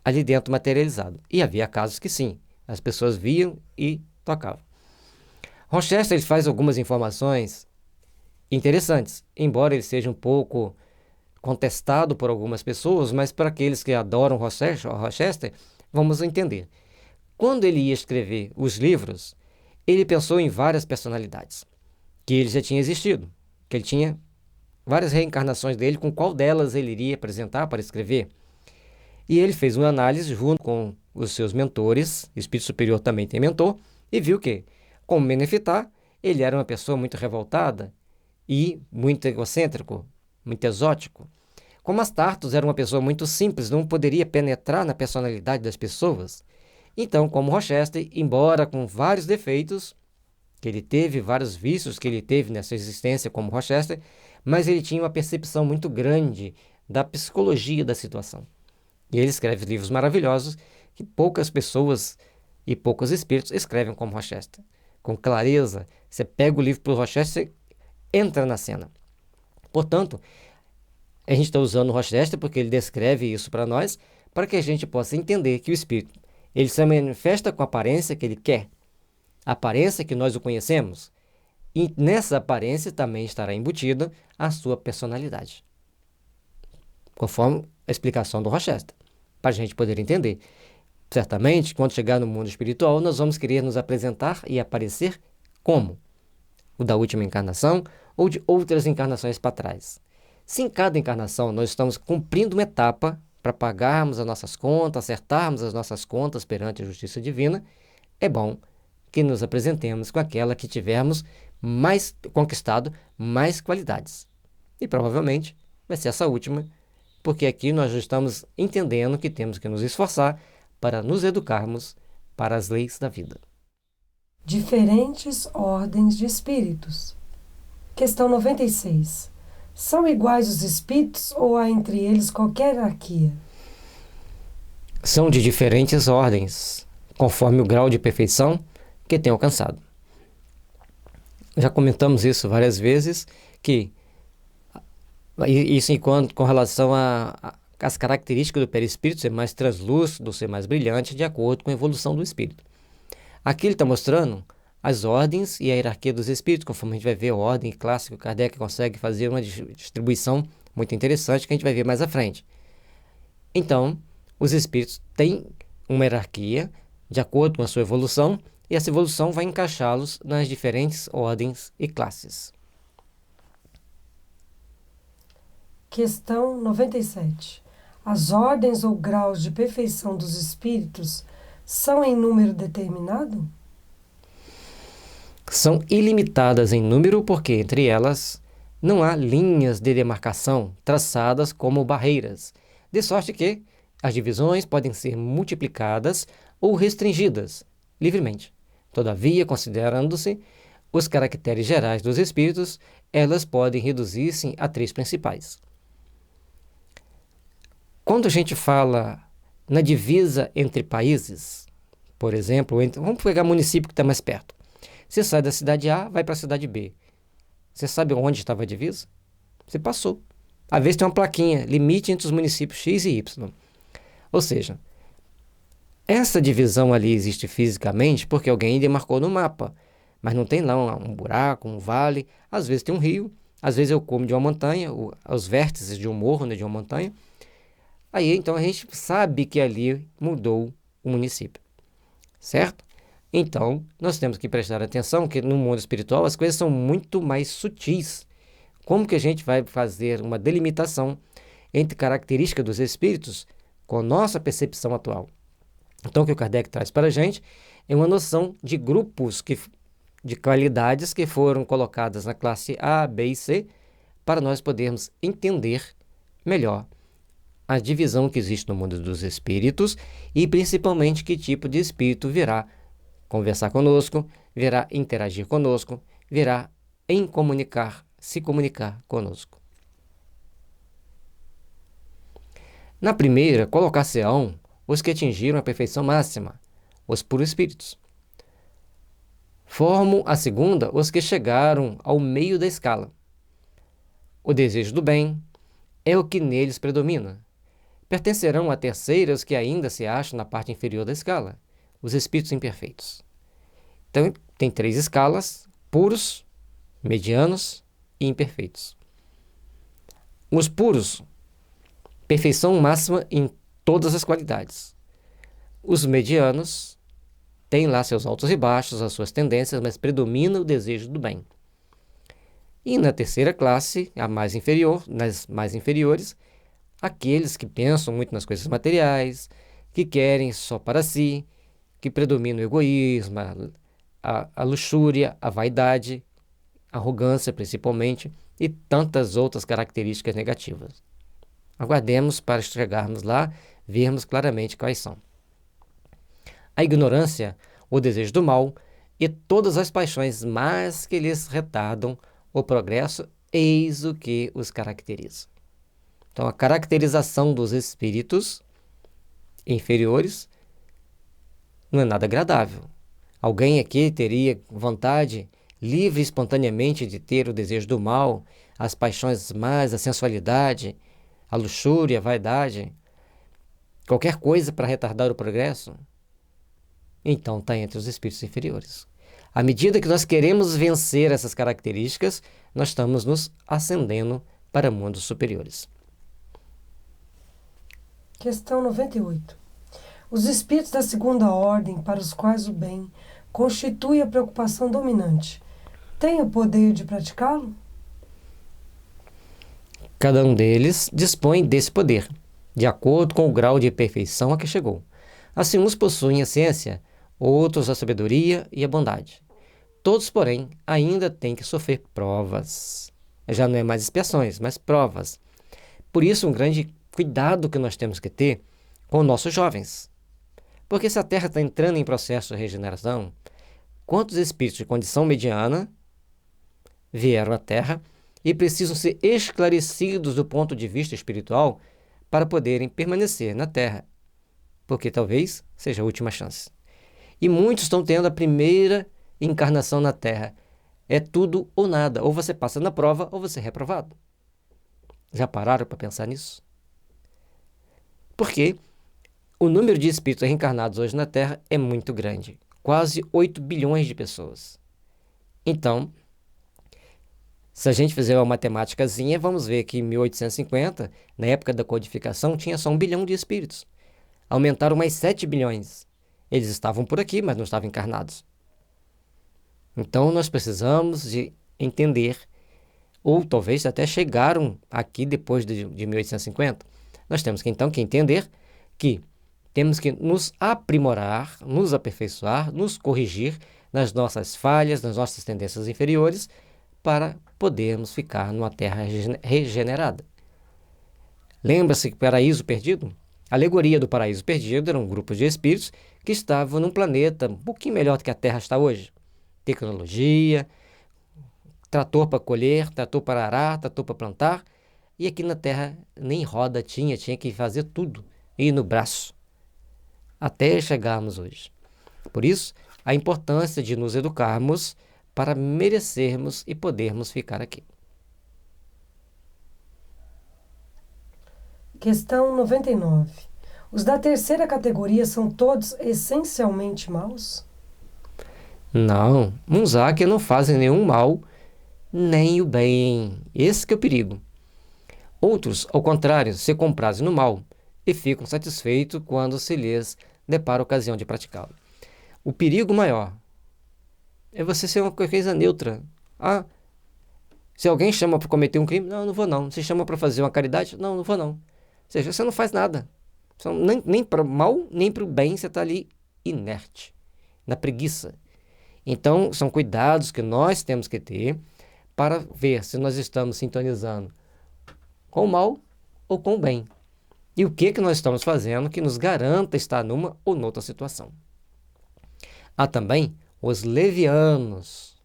ali dentro materializado. E havia casos que sim, as pessoas viam e tocavam. Rochester ele faz algumas informações interessantes, embora ele seja um pouco contestado por algumas pessoas, mas para aqueles que adoram Rochester, vamos entender. Quando ele ia escrever os livros, ele pensou em várias personalidades, que ele já tinha existido, que ele tinha várias reencarnações dele, com qual delas ele iria apresentar para escrever. E ele fez uma análise junto com os seus mentores, o Espírito Superior também tem mentor, e viu que, como Menefitá, ele era uma pessoa muito revoltada e muito egocêntrico, muito exótico. Como Astartos era uma pessoa muito simples, não poderia penetrar na personalidade das pessoas. Então, como Rochester, embora com vários defeitos que ele teve, vários vícios que ele teve nessa existência como Rochester, mas ele tinha uma percepção muito grande da psicologia da situação. E ele escreve livros maravilhosos que poucas pessoas e poucos espíritos escrevem como Rochester. Com clareza, você pega o livro para o Rochester, entra na cena. Portanto, a gente está usando o Rochester porque ele descreve isso para nós, para que a gente possa entender que o espírito ele se manifesta com a aparência que ele quer, a aparência que nós o conhecemos, e nessa aparência também estará embutida a sua personalidade, conforme a explicação do Rochester, para a gente poder entender. Certamente, quando chegar no mundo espiritual, nós vamos querer nos apresentar e aparecer como? O da última encarnação ou de outras encarnações para trás. Se em cada encarnação nós estamos cumprindo uma etapa para pagarmos as nossas contas, acertarmos as nossas contas perante a justiça divina, é bom que nos apresentemos com aquela que tivermos mais conquistado, mais qualidades. E provavelmente vai ser essa última, porque aqui nós já estamos entendendo que temos que nos esforçar para nos educarmos para as leis da vida. Diferentes ordens de espíritos. Questão 96. São iguais os espíritos ou há entre eles qualquer hierarquia? São de diferentes ordens, conforme o grau de perfeição que tem alcançado. Já comentamos isso várias vezes, que isso com relação às características do perispírito, ser mais translúcido, ser mais brilhante, de acordo com a evolução do espírito. Aqui ele está mostrando as ordens e a hierarquia dos espíritos, conforme a gente vai ver a ordem clássica, o Kardec consegue fazer uma distribuição muito interessante que a gente vai ver mais à frente. Então, os espíritos têm uma hierarquia de acordo com a sua evolução, e essa evolução vai encaixá-los nas diferentes ordens e classes. Questão 97. As ordens ou graus de perfeição dos espíritos são em número determinado? São ilimitadas em número porque, entre elas, não há linhas de demarcação traçadas como barreiras, de sorte que as divisões podem ser multiplicadas ou restringidas livremente. Todavia, considerando-se os caracteres gerais dos espíritos, elas podem reduzir-se a 3 principais. Quando a gente fala na divisa entre países, por exemplo, vamos pegar o município que está mais perto. Você sai da cidade A, vai para a cidade B. Você sabe onde estava a divisa? Você passou. Às vezes tem uma plaquinha, limite entre os municípios X e Y. Ou seja, essa divisão ali existe fisicamente porque alguém demarcou no mapa. Mas não tem lá um buraco, um vale. Às vezes tem um rio, às vezes é o cume de uma montanha, os vértices de um morro, né, de uma montanha. Aí, então, a gente sabe que ali mudou o município, certo? Então, nós temos que prestar atenção que no mundo espiritual as coisas são muito mais sutis. Como que a gente vai fazer uma delimitação entre características dos espíritos com a nossa percepção atual? Então, o que o Kardec traz para a gente é uma noção de grupos de qualidades que foram colocadas na classe A, B e C para nós podermos entender melhor a divisão que existe no mundo dos espíritos e principalmente que tipo de espírito virá conversar conosco, virá interagir conosco, virá se comunicar conosco. Na primeira, colocar-se-ão os que atingiram a perfeição máxima, os puros espíritos. Formam a segunda os que chegaram ao meio da escala. O desejo do bem é o que neles predomina. Pertencerão à terceira os que ainda se acham na parte inferior da escala, os espíritos imperfeitos. Então, tem 3 escalas: puros, medianos e imperfeitos. Os puros, perfeição máxima em todas as qualidades. Os medianos têm lá seus altos e baixos, as suas tendências, mas predomina o desejo do bem. E na terceira classe, a mais inferior, nas mais inferiores, aqueles que pensam muito nas coisas materiais, que querem só para si, que predomina o egoísmo, a luxúria, a vaidade, a arrogância principalmente, e tantas outras características negativas. Aguardemos para chegarmos lá, vermos claramente quais são. A ignorância, o desejo do mal e todas as paixões más que lhes retardam o progresso, eis o que os caracteriza. Então, a caracterização dos espíritos inferiores não é nada agradável. Alguém aqui teria vontade, livre e espontaneamente, de ter o desejo do mal, as paixões más, a sensualidade, a luxúria, a vaidade, qualquer coisa para retardar o progresso? Então está entre os espíritos inferiores. À medida que nós queremos vencer essas características, nós estamos nos ascendendo para mundos superiores. Questão 98. Os espíritos da segunda ordem, para os quais o bem constitui a preocupação dominante, têm o poder de praticá-lo? Cada um deles dispõe desse poder, de acordo com o grau de perfeição a que chegou. Assim, uns possuem a ciência, outros a sabedoria e a bondade. Todos, porém, ainda têm que sofrer provas. Já não é mais expiações, mas provas. Por isso, um grande cuidado que nós temos que ter com nossos jovens. Porque se a Terra está entrando em processo de regeneração, quantos espíritos de condição mediana vieram à Terra e precisam ser esclarecidos do ponto de vista espiritual para poderem permanecer na Terra? Porque talvez seja a última chance. E muitos estão tendo a primeira encarnação na Terra. É tudo ou nada. Ou você passa na prova ou você é reprovado. Já pararam para pensar nisso? Porque o número de espíritos reencarnados hoje na Terra é muito grande. Quase 8 bilhões de pessoas. Então, se a gente fizer uma matemáticazinha, vamos ver que em 1850, na época da codificação, tinha só 1 bilhão de espíritos. Aumentaram mais 7 bilhões. Eles estavam por aqui, mas não estavam encarnados. Então, nós precisamos de entender, ou talvez até chegaram aqui depois de 1850. Nós temos que, então, que entender que temos que nos aprimorar, nos aperfeiçoar, nos corrigir nas nossas falhas, nas nossas tendências inferiores, para podermos ficar numa terra regenerada. Lembra-se que o paraíso perdido? A alegoria do paraíso perdido era um grupo de espíritos que estavam num planeta um pouquinho melhor do que a Terra está hoje. tecnologia, trator para colher, trator para arar, trator para plantar. E aqui na terra nem roda tinha que fazer tudo, ir no braço, até chegarmos hoje. Por isso, a importância de nos educarmos para merecermos e podermos ficar aqui. Questão 99. Os da terceira categoria são todos essencialmente maus? Não, uns há que não fazem nenhum mal, nem o bem. Esse que é o perigo. Outros, ao contrário, se comprazem no mal e ficam satisfeitos quando se lhes depara a ocasião de praticá-lo. O perigo maior é você ser uma coisa neutra. Se alguém chama para cometer um crime, não vou não. Se chama para fazer uma caridade, não vou não. Ou seja, você não faz nada. Nem para o mal, nem para o bem, você está ali inerte, na preguiça. Então, são cuidados que nós temos que ter para ver se nós estamos sintonizando com o mal ou com o bem. E o que nós estamos fazendo que nos garanta estar numa ou noutra situação. Há também os levianos,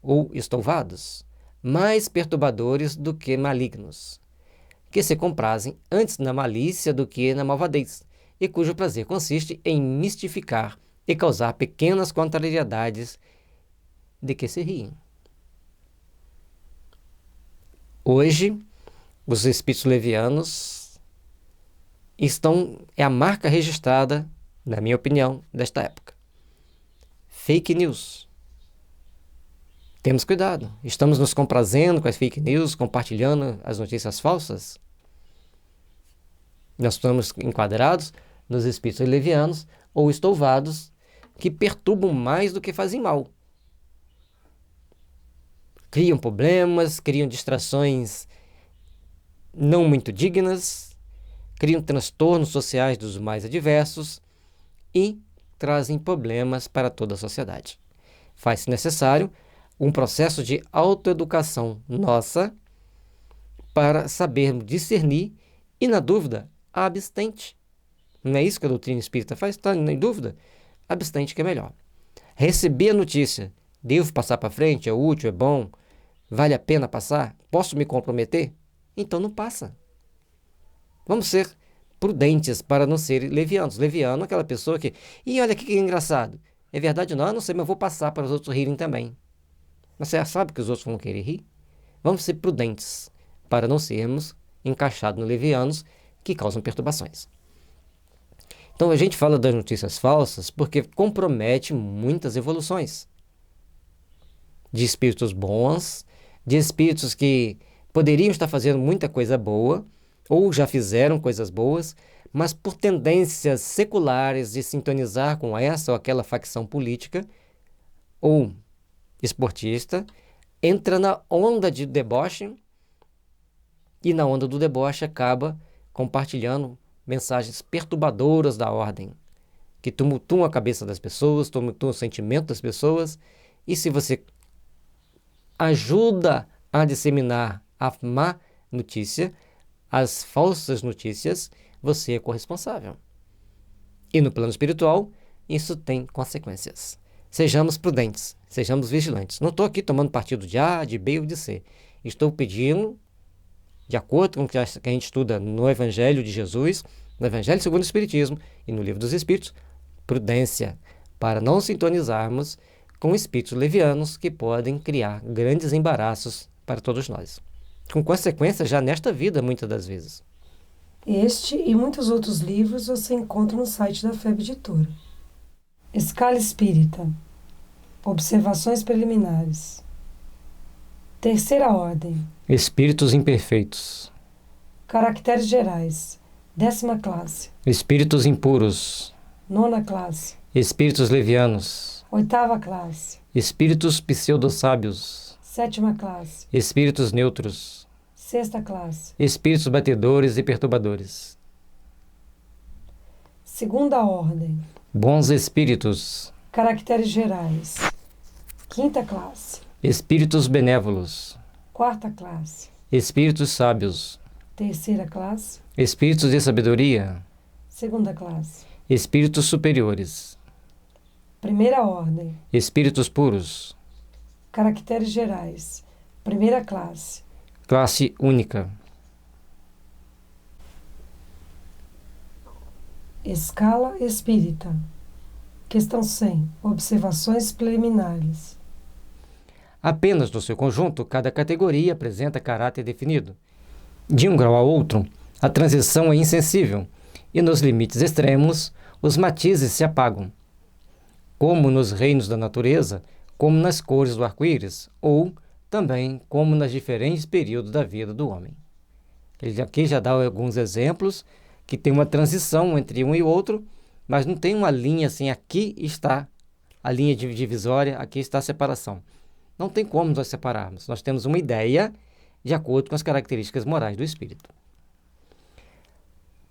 ou estouvados, mais perturbadores do que malignos, que se comprazem antes na malícia do que na malvadez, e cujo prazer consiste em mistificar e causar pequenas contrariedades de que se riem. Hoje, os espíritos levianos é a marca registrada, na minha opinião, desta época. Fake news. Temos cuidado. Estamos nos comprazendo com as fake news, compartilhando as notícias falsas. Nós estamos enquadrados nos espíritos levianos ou estouvados que perturbam mais do que fazem mal. Criam problemas, criam distrações não muito dignas, criam transtornos sociais dos mais adversos e trazem problemas para toda a sociedade. Faz-se necessário um processo de autoeducação nossa para sabermos discernir e, na dúvida, abstente. Não é isso que a doutrina espírita faz? Está em dúvida? Abstente que é melhor. Receber a notícia, devo passar para frente, é útil, é bom, vale a pena passar? Posso me comprometer? Então não passa. Vamos ser prudentes para não ser levianos. Leviano é aquela pessoa que... E olha que engraçado. É verdade não? Eu não sei, mas eu vou passar para os outros rirem também. Mas você já sabe que os outros vão querer rir? Vamos ser prudentes para não sermos encaixados no levianos que causam perturbações. Então a gente fala das notícias falsas porque compromete muitas evoluções. De espíritos bons, de espíritos que poderiam estar fazendo muita coisa boa, ou já fizeram coisas boas, mas por tendências seculares de sintonizar com essa ou aquela facção política ou esportista, entra na onda de deboche e na onda do deboche acaba compartilhando mensagens perturbadoras da ordem, que tumultuam a cabeça das pessoas, tumultuam o sentimento das pessoas, e se você ajuda a disseminar a má notícia, as falsas notícias, você é corresponsável. E no plano espiritual, isso tem consequências. Sejamos prudentes, sejamos vigilantes. Não estou aqui tomando partido de A, de B ou de C. Estou pedindo, de acordo com o que a gente estuda no Evangelho de Jesus, no Evangelho segundo o Espiritismo e no Livro dos Espíritos, prudência, para não sintonizarmos com espíritos levianos que podem criar grandes embaraços para todos nós. Com consequências já nesta vida, muitas das vezes. Este e muitos outros livros você encontra no site da FEB Editora. Escala Espírita. Observações preliminares. Terceira ordem. Espíritos imperfeitos. Caracteres gerais. 10ª classe. Espíritos impuros. 9ª classe. Espíritos levianos. 8ª classe. Espíritos pseudo-sábios. 7ª classe. Espíritos neutros. 6ª classe. Espíritos batedores e perturbadores. Segunda ordem. Bons espíritos. Caracteres gerais. 5ª classe. Espíritos benévolos. 4ª classe. Espíritos sábios. 3ª classe. Espíritos de sabedoria. 2ª classe. Espíritos superiores. Primeira ordem. Espíritos puros. Caracteres gerais. Primeira classe. Classe única. Escala espírita. Questão 100. Observações preliminares. Apenas no seu conjunto, cada categoria apresenta caráter definido. De um grau a outro, a transição é insensível, e nos limites extremos, os matizes se apagam. Como nos reinos da natureza, como nas cores do arco-íris, ou também como nos diferentes períodos da vida do homem. Ele aqui já dá alguns exemplos que tem uma transição entre um e outro, mas não tem uma linha assim, aqui está a linha divisória, aqui está a separação. Não tem como nós separarmos. Nós temos uma ideia de acordo com as características morais do espírito.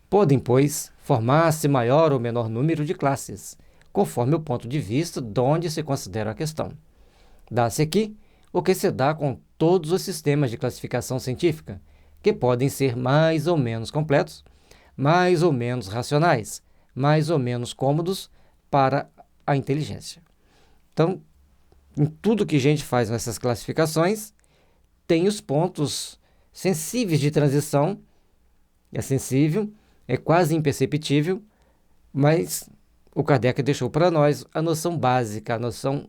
Podem, pois, formar-se maior ou menor número de classes, conforme o ponto de vista de onde se considera a questão. Dá-se aqui o que se dá com todos os sistemas de classificação científica, que podem ser mais ou menos completos, mais ou menos racionais, mais ou menos cômodos para a inteligência. Então, em tudo que a gente faz nessas classificações, tem os pontos sensíveis de transição. É sensível, é quase imperceptível, mas o Kardec deixou para nós a noção básica, a noção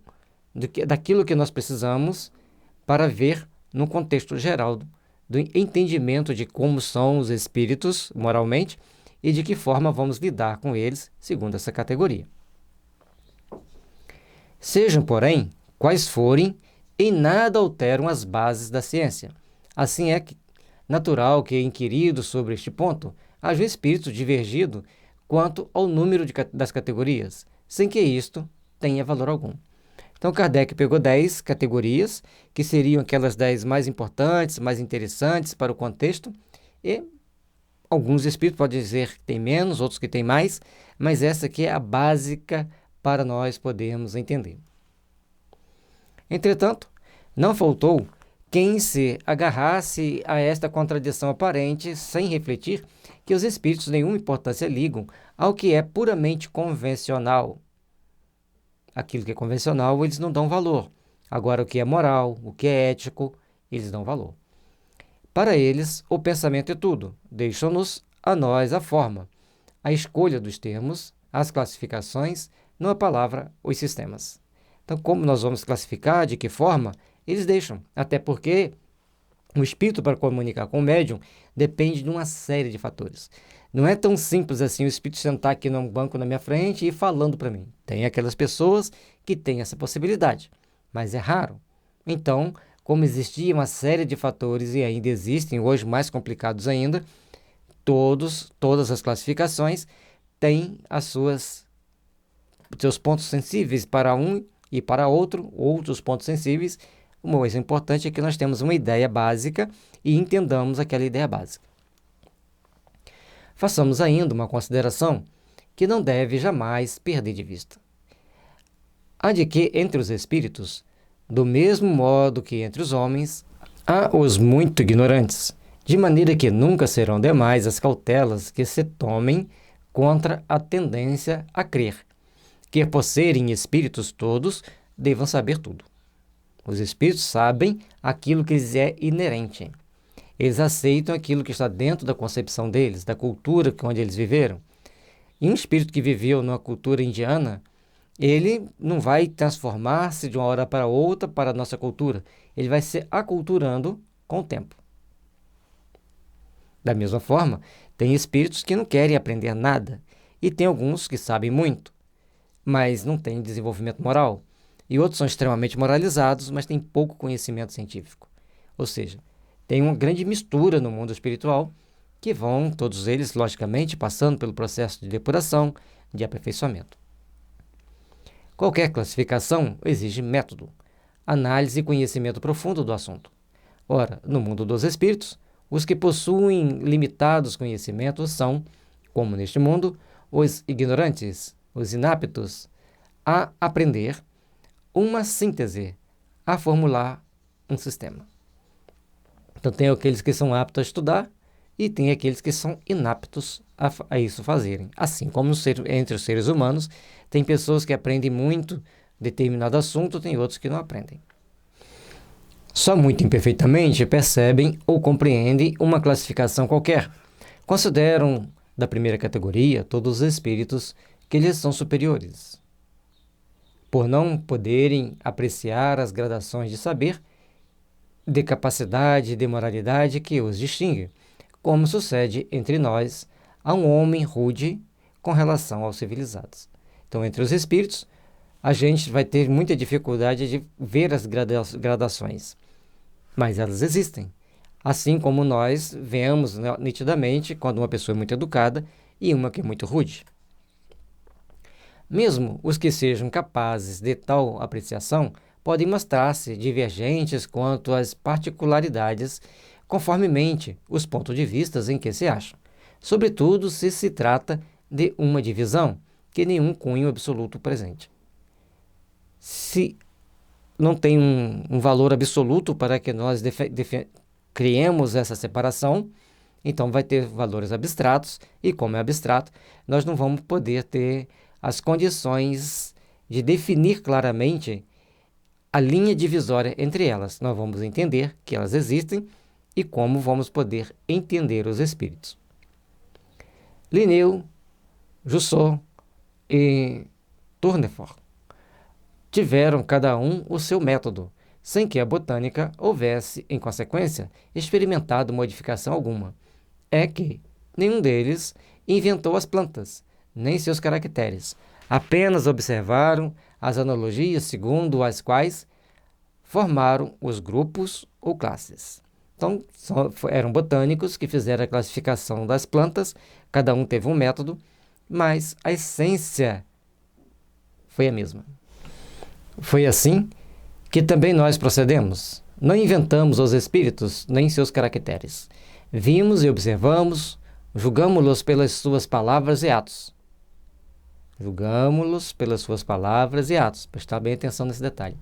daquilo que nós precisamos para ver no contexto geral do entendimento de como são os espíritos moralmente e de que forma vamos lidar com eles segundo essa categoria. Sejam, porém, quais forem, em nada alteram as bases da ciência. Assim é natural que, inquirido sobre este ponto, haja um espírito divergido quanto ao número das categorias, sem que isto tenha valor algum. Então, Kardec pegou 10 categorias, que seriam aquelas 10 mais importantes, mais interessantes para o contexto, e alguns espíritos podem dizer que tem menos, outros que tem mais, mas essa aqui é a básica para nós podermos entender. Entretanto, não faltou quem se agarrasse a esta contradição aparente sem refletir que os espíritos nenhuma importância ligam ao que é puramente convencional. Aquilo que é convencional, eles não dão valor. Agora, o que é moral, o que é ético, eles dão valor. Para eles, o pensamento é tudo. Deixam-nos a nós a forma, a escolha dos termos, as classificações, não a palavra, os sistemas. Então, como nós vamos classificar, de que forma, eles deixam. Até porque o espírito, para comunicar com o médium, depende de uma série de fatores. Não é tão simples assim o espírito sentar aqui num banco na minha frente e ir falando para mim. Tem aquelas pessoas que têm essa possibilidade, mas é raro. Então, como existia uma série de fatores e ainda existem, hoje mais complicados ainda, todas as classificações têm seus pontos sensíveis para um e para outro, outros pontos sensíveis. O mais importante é que nós temos uma ideia básica e entendamos aquela ideia básica. Façamos ainda uma consideração que não deve jamais perder de vista. A de que entre os espíritos, do mesmo modo que entre os homens, há os muito ignorantes, de maneira que nunca serão demais as cautelas que se tomem contra a tendência a crer, que por serem espíritos todos, devam saber tudo. Os espíritos sabem aquilo que lhes é inerente. Eles aceitam aquilo que está dentro da concepção deles, da cultura onde eles viveram. E um espírito que viveu numa cultura indiana, ele não vai transformar-se de uma hora para outra para a nossa cultura. Ele vai se aculturando com o tempo. Da mesma forma, tem espíritos que não querem aprender nada. E tem alguns que sabem muito, mas não têm desenvolvimento moral. E outros são extremamente moralizados, mas têm pouco conhecimento científico. Ou seja, tem uma grande mistura no mundo espiritual, que vão, todos eles, logicamente, passando pelo processo de depuração, de aperfeiçoamento. Qualquer classificação exige método, análise e conhecimento profundo do assunto. Ora, no mundo dos espíritos, os que possuem limitados conhecimentos são, como neste mundo, os ignorantes, os inaptos a aprender uma síntese, a formular um sistema. Então, tem aqueles que são aptos a estudar e tem aqueles que são inaptos a isso fazerem. Assim como entre os seres humanos, tem pessoas que aprendem muito determinado assunto, tem outros que não aprendem. Só muito imperfeitamente percebem ou compreendem uma classificação qualquer. Consideram da primeira categoria todos os espíritos que lhes são superiores, por não poderem apreciar as gradações de saber, de capacidade e de moralidade que os distingue, como sucede entre nós a um homem rude com relação aos civilizados. Então, entre os espíritos, a gente vai ter muita dificuldade de ver as gradações, mas elas existem. Assim como nós vemos nitidamente quando uma pessoa é muito educada e uma que é muito rude. Mesmo os que sejam capazes de tal apreciação podem mostrar-se divergentes quanto às particularidades, conformemente os pontos de vista em que se acham, sobretudo se trata de uma divisão que nenhum cunho absoluto presente. Se não tem um valor absoluto para que nós criemos essa separação, então vai ter valores abstratos, e como é abstrato, nós não vamos poder ter as condições de definir claramente a linha divisória entre elas. Nós vamos entender que elas existem e como vamos poder entender os espíritos. Linneu, Rousseau e Tournefort tiveram cada um o seu método, sem que a botânica houvesse, em consequência, experimentado modificação alguma. É que nenhum deles inventou as plantas, nem seus caracteres. Apenas observaram as analogias segundo as quais formaram os grupos ou classes. Então, eram botânicos que fizeram a classificação das plantas, cada um teve um método, mas a essência foi a mesma. Foi assim que também nós procedemos. Não inventamos os espíritos nem seus caracteres. Vimos e observamos, julgamo-los pelas suas palavras e atos. Julgamo-los pelas suas palavras e atos. Prestar bem atenção nesse detalhe.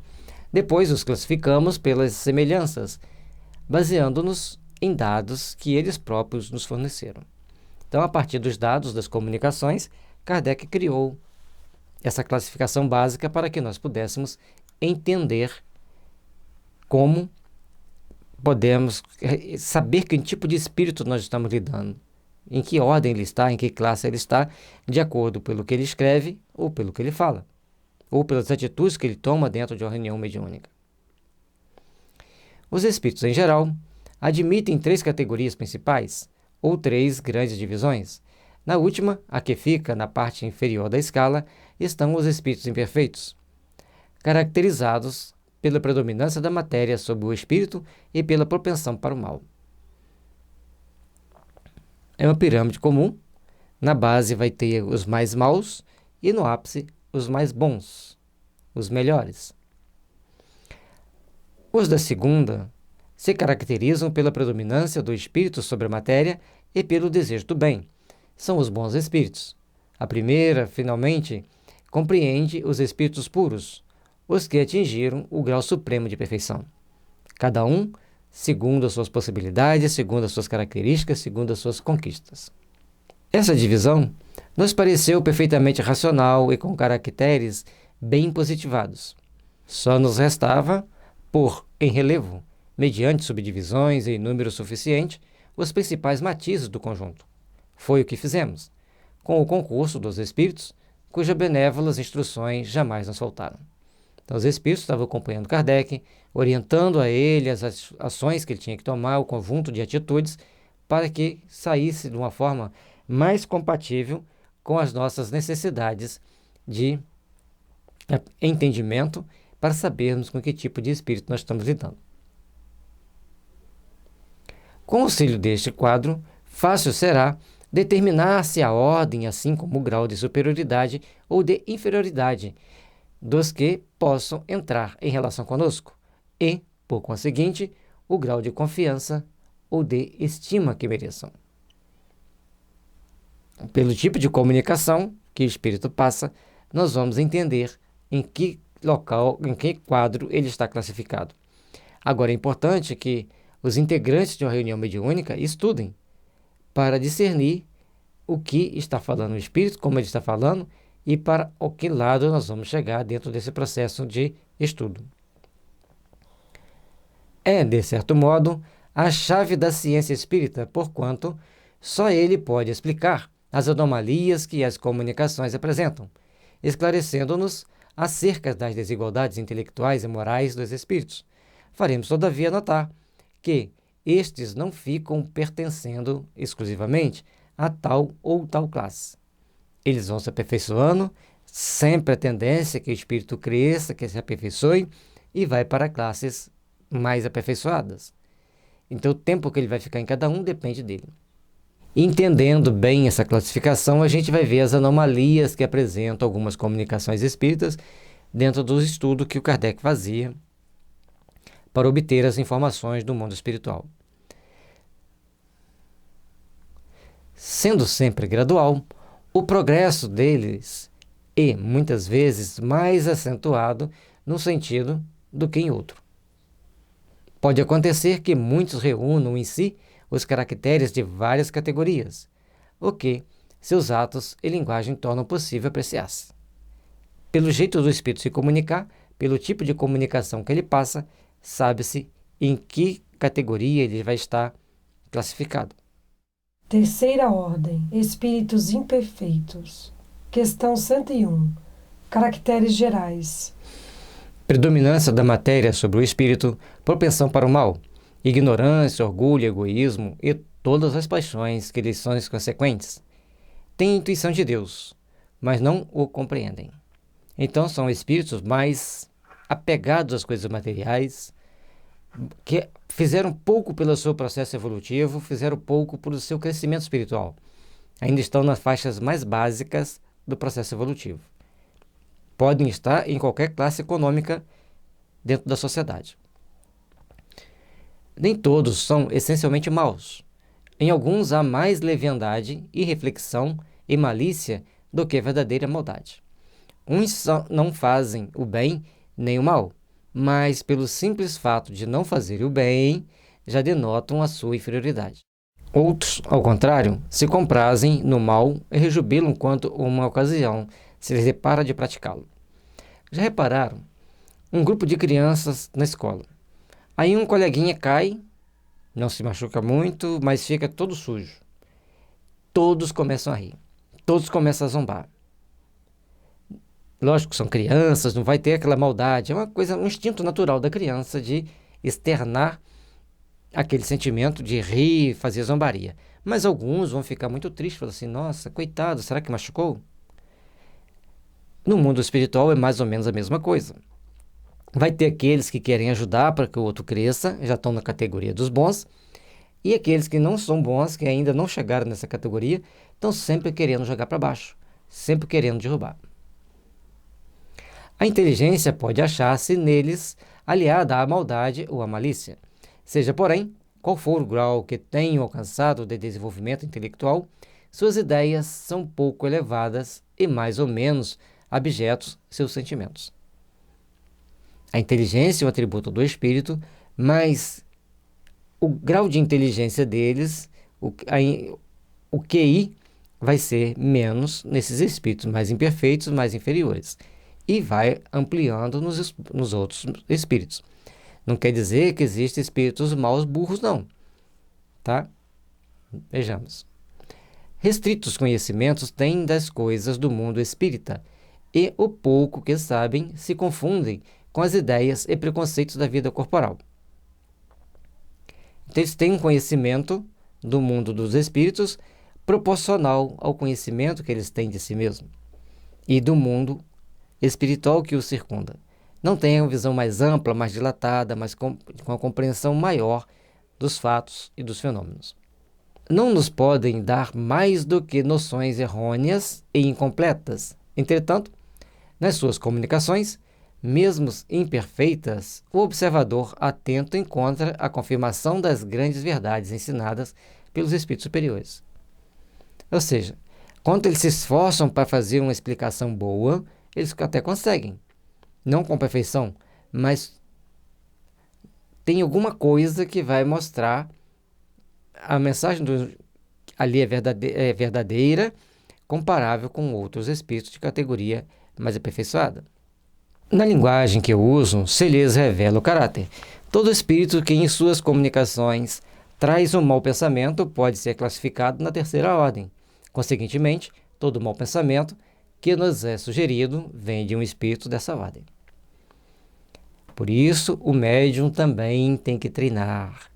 Depois os classificamos pelas semelhanças, baseando-nos em dados que eles próprios nos forneceram. Então, a partir dos dados das comunicações, Kardec criou essa classificação básica para que nós pudéssemos entender como podemos saber que tipo de espírito nós estamos lidando, em que ordem ele está, em que classe ele está, de acordo pelo que ele escreve ou pelo que ele fala, ou pelas atitudes que ele toma dentro de uma reunião mediúnica. Os espíritos, em geral, admitem 3 categorias principais, ou 3 grandes divisões. Na última, a que fica na parte inferior da escala, estão os espíritos imperfeitos, caracterizados pela predominância da matéria sobre o espírito e pela propensão para o mal. É uma pirâmide comum. Na base vai ter os mais maus e no ápice os mais bons, os melhores. Os da segunda se caracterizam pela predominância do espírito sobre a matéria e pelo desejo do bem. São os bons espíritos. A primeira, finalmente, compreende os espíritos puros, os que atingiram o grau supremo de perfeição. Cada um segundo as suas possibilidades, segundo as suas características, segundo as suas conquistas. Essa divisão nos pareceu perfeitamente racional e com caracteres bem positivados. Só nos restava pôr em relevo, mediante subdivisões em número suficiente, os principais matizes do conjunto. Foi o que fizemos, com o concurso dos espíritos, cujas benévolas instruções jamais nos faltaram. Então, os espíritos estavam acompanhando Kardec, orientando a ele as ações que ele tinha que tomar, o conjunto de atitudes, para que saísse de uma forma mais compatível com as nossas necessidades de entendimento, para sabermos com que tipo de espírito nós estamos lidando. Com o auxílio deste quadro, fácil será determinar-se a ordem, assim como o grau de superioridade ou de inferioridade dos que possam entrar em relação conosco e, por conseguinte, o grau de confiança ou de estima que mereçam. Pelo tipo de comunicação que o espírito passa, nós vamos entender em que local, em que quadro ele está classificado. Agora, é importante que os integrantes de uma reunião mediúnica estudem para discernir o que está falando o Espírito, como ele está falando, e para o que lado nós vamos chegar dentro desse processo de estudo. É, de certo modo, a chave da ciência espírita, porquanto só ele pode explicar as anomalias que as comunicações apresentam, esclarecendo-nos acerca das desigualdades intelectuais e morais dos espíritos. Faremos, todavia, notar que estes não ficam pertencendo exclusivamente a tal ou tal classe. Eles vão se aperfeiçoando, sempre a tendência é que o espírito cresça, que se aperfeiçoe e vai para classes mais aperfeiçoadas. Então, o tempo que ele vai ficar em cada um depende dele. Entendendo bem essa classificação, a gente vai ver as anomalias que apresentam algumas comunicações espíritas dentro do estudo que o Kardec fazia para obter as informações do mundo espiritual. Sendo sempre gradual, o progresso deles é, muitas vezes, mais acentuado num sentido do que em outro. Pode acontecer que muitos reúnam em si os caracteres de várias categorias, o que seus atos e linguagem tornam possível apreciar-se. Pelo jeito do espírito se comunicar, pelo tipo de comunicação que ele passa, sabe-se em que categoria ele vai estar classificado. Terceira ordem, espíritos imperfeitos. Questão 101. Caracteres gerais. Predominância da matéria sobre o espírito, propensão para o mal, ignorância, orgulho, egoísmo e todas as paixões que lhes são consequentes. Têm intuição de Deus, mas não o compreendem. Então são espíritos mais apegados às coisas materiais, que fizeram pouco pelo seu processo evolutivo, fizeram pouco pelo seu crescimento espiritual. Ainda estão nas faixas mais básicas do processo evolutivo. Podem estar em qualquer classe econômica dentro da sociedade. Nem todos são essencialmente maus. Em alguns há mais leviandade, irreflexão e malícia do que verdadeira maldade. Uns não fazem o bem nem o mal, mas pelo simples fato de não fazer o bem, já denotam a sua inferioridade. Outros, ao contrário, se comprazem no mal e rejubilam quando uma ocasião se lhes depara de praticá-lo. Já repararam? Um grupo de crianças na escola. Aí um coleguinha cai, não se machuca muito, mas fica todo sujo. Todos começam a rir. Todos começam a zombar. Lógico, são crianças, não vai ter aquela maldade. É uma coisa, um instinto natural da criança de externar aquele sentimento de rir, fazer zombaria. Mas alguns vão ficar muito tristes, falando assim, nossa, coitado, será que machucou? No mundo espiritual é mais ou menos a mesma coisa. Vai ter aqueles que querem ajudar para que o outro cresça, já estão na categoria dos bons, e aqueles que não são bons, que ainda não chegaram nessa categoria, estão sempre querendo jogar para baixo, sempre querendo derrubar. A inteligência pode achar-se neles aliada à maldade ou à malícia. Seja, porém, qual for o grau que tenham alcançado de desenvolvimento intelectual, suas ideias são pouco elevadas e mais ou menos abjetos seus sentimentos. A inteligência é um atributo do espírito, mas o grau de inteligência deles, o QI, vai ser menos nesses espíritos mais imperfeitos, mais inferiores. E vai ampliando nos outros espíritos. Não quer dizer que existem espíritos maus burros, não. Tá? Vejamos. Restritos conhecimentos têm das coisas do mundo espírita, e o pouco que sabem se confundem com as ideias e preconceitos da vida corporal. Então, eles têm um conhecimento do mundo dos espíritos proporcional ao conhecimento que eles têm de si mesmos e do mundo espiritual que o circunda. Não tem uma visão mais ampla, mais dilatada, mas com uma compreensão maior dos fatos e dos fenômenos. Não nos podem dar mais do que noções errôneas e incompletas. Entretanto, nas suas comunicações, mesmo imperfeitas, o observador atento encontra a confirmação das grandes verdades ensinadas pelos espíritos superiores. Ou seja, quando eles se esforçam para fazer uma explicação boa, eles até conseguem. Não com perfeição, mas tem alguma coisa que vai mostrar a mensagem ali é verdadeira, comparável com outros espíritos de categoria mais aperfeiçoada. Na linguagem que eu uso, se lhes revela o caráter. Todo espírito que em suas comunicações traz um mau pensamento pode ser classificado na terceira ordem. Consequentemente, todo mau pensamento que nos é sugerido vem de um espírito dessa ordem. Por isso, o médium também tem que treinar.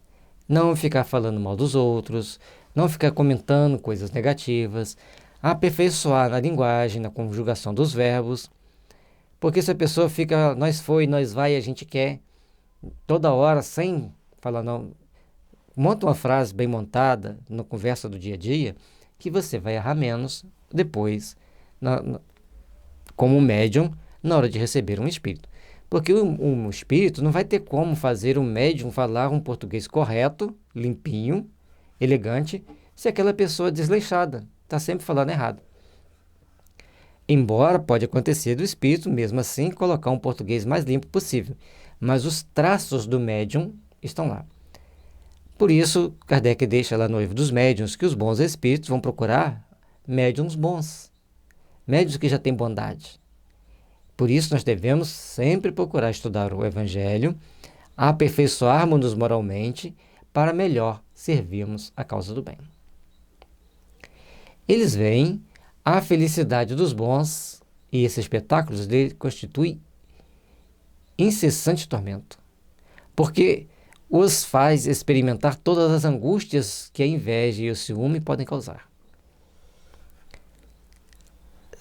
Não ficar falando mal dos outros, não ficar comentando coisas negativas, aperfeiçoar na linguagem, na conjugação dos verbos. Porque se a pessoa fica, nós foi, nós vai, a gente quer, toda hora, sem falar não, monta uma frase bem montada na conversa do dia a dia, que você vai errar menos depois, como médium, na hora de receber um espírito. Porque um espírito não vai ter como fazer o médium falar um português correto, limpinho, elegante, se aquela pessoa é desleixada, está sempre falando errado. Embora pode acontecer do espírito, mesmo assim, colocar um português mais limpo possível, mas os traços do médium estão lá. Por isso, Kardec deixa lá no Livro dos Médiuns que os bons espíritos vão procurar médiuns bons, médiuns que já têm bondade. Por isso, nós devemos sempre procurar estudar o Evangelho, aperfeiçoarmos-nos moralmente, para melhor servirmos a causa do bem. Eles veem a felicidade dos bons, e esse espetáculo dele constitui incessante tormento, porque os faz experimentar todas as angústias que a inveja e o ciúme podem causar.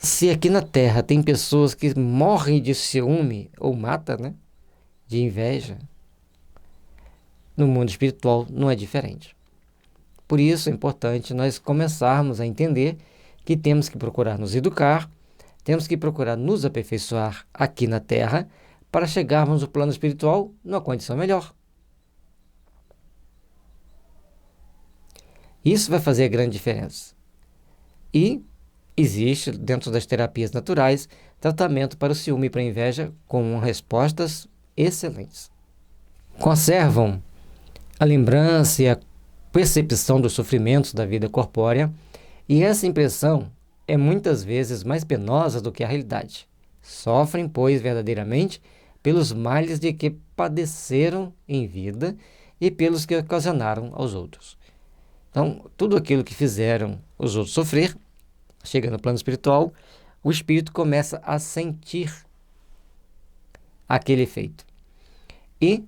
Se aqui na Terra tem pessoas que morrem de ciúme, ou mata, de inveja, no mundo espiritual não é diferente. Por isso é importante nós começarmos a entender que temos que procurar nos educar, temos que procurar nos aperfeiçoar aqui na Terra para chegarmos no plano espiritual numa condição melhor. Isso vai fazer a grande diferença. E existe, dentro das terapias naturais, tratamento para o ciúme e para a inveja com respostas excelentes. Conservam a lembrança e a percepção dos sofrimentos da vida corpórea, e essa impressão é muitas vezes mais penosa do que a realidade. Sofrem, pois, verdadeiramente pelos males de que padeceram em vida e pelos que ocasionaram aos outros. Então, tudo aquilo que fizeram os outros sofrer, chega no plano espiritual, o espírito começa a sentir aquele efeito. E,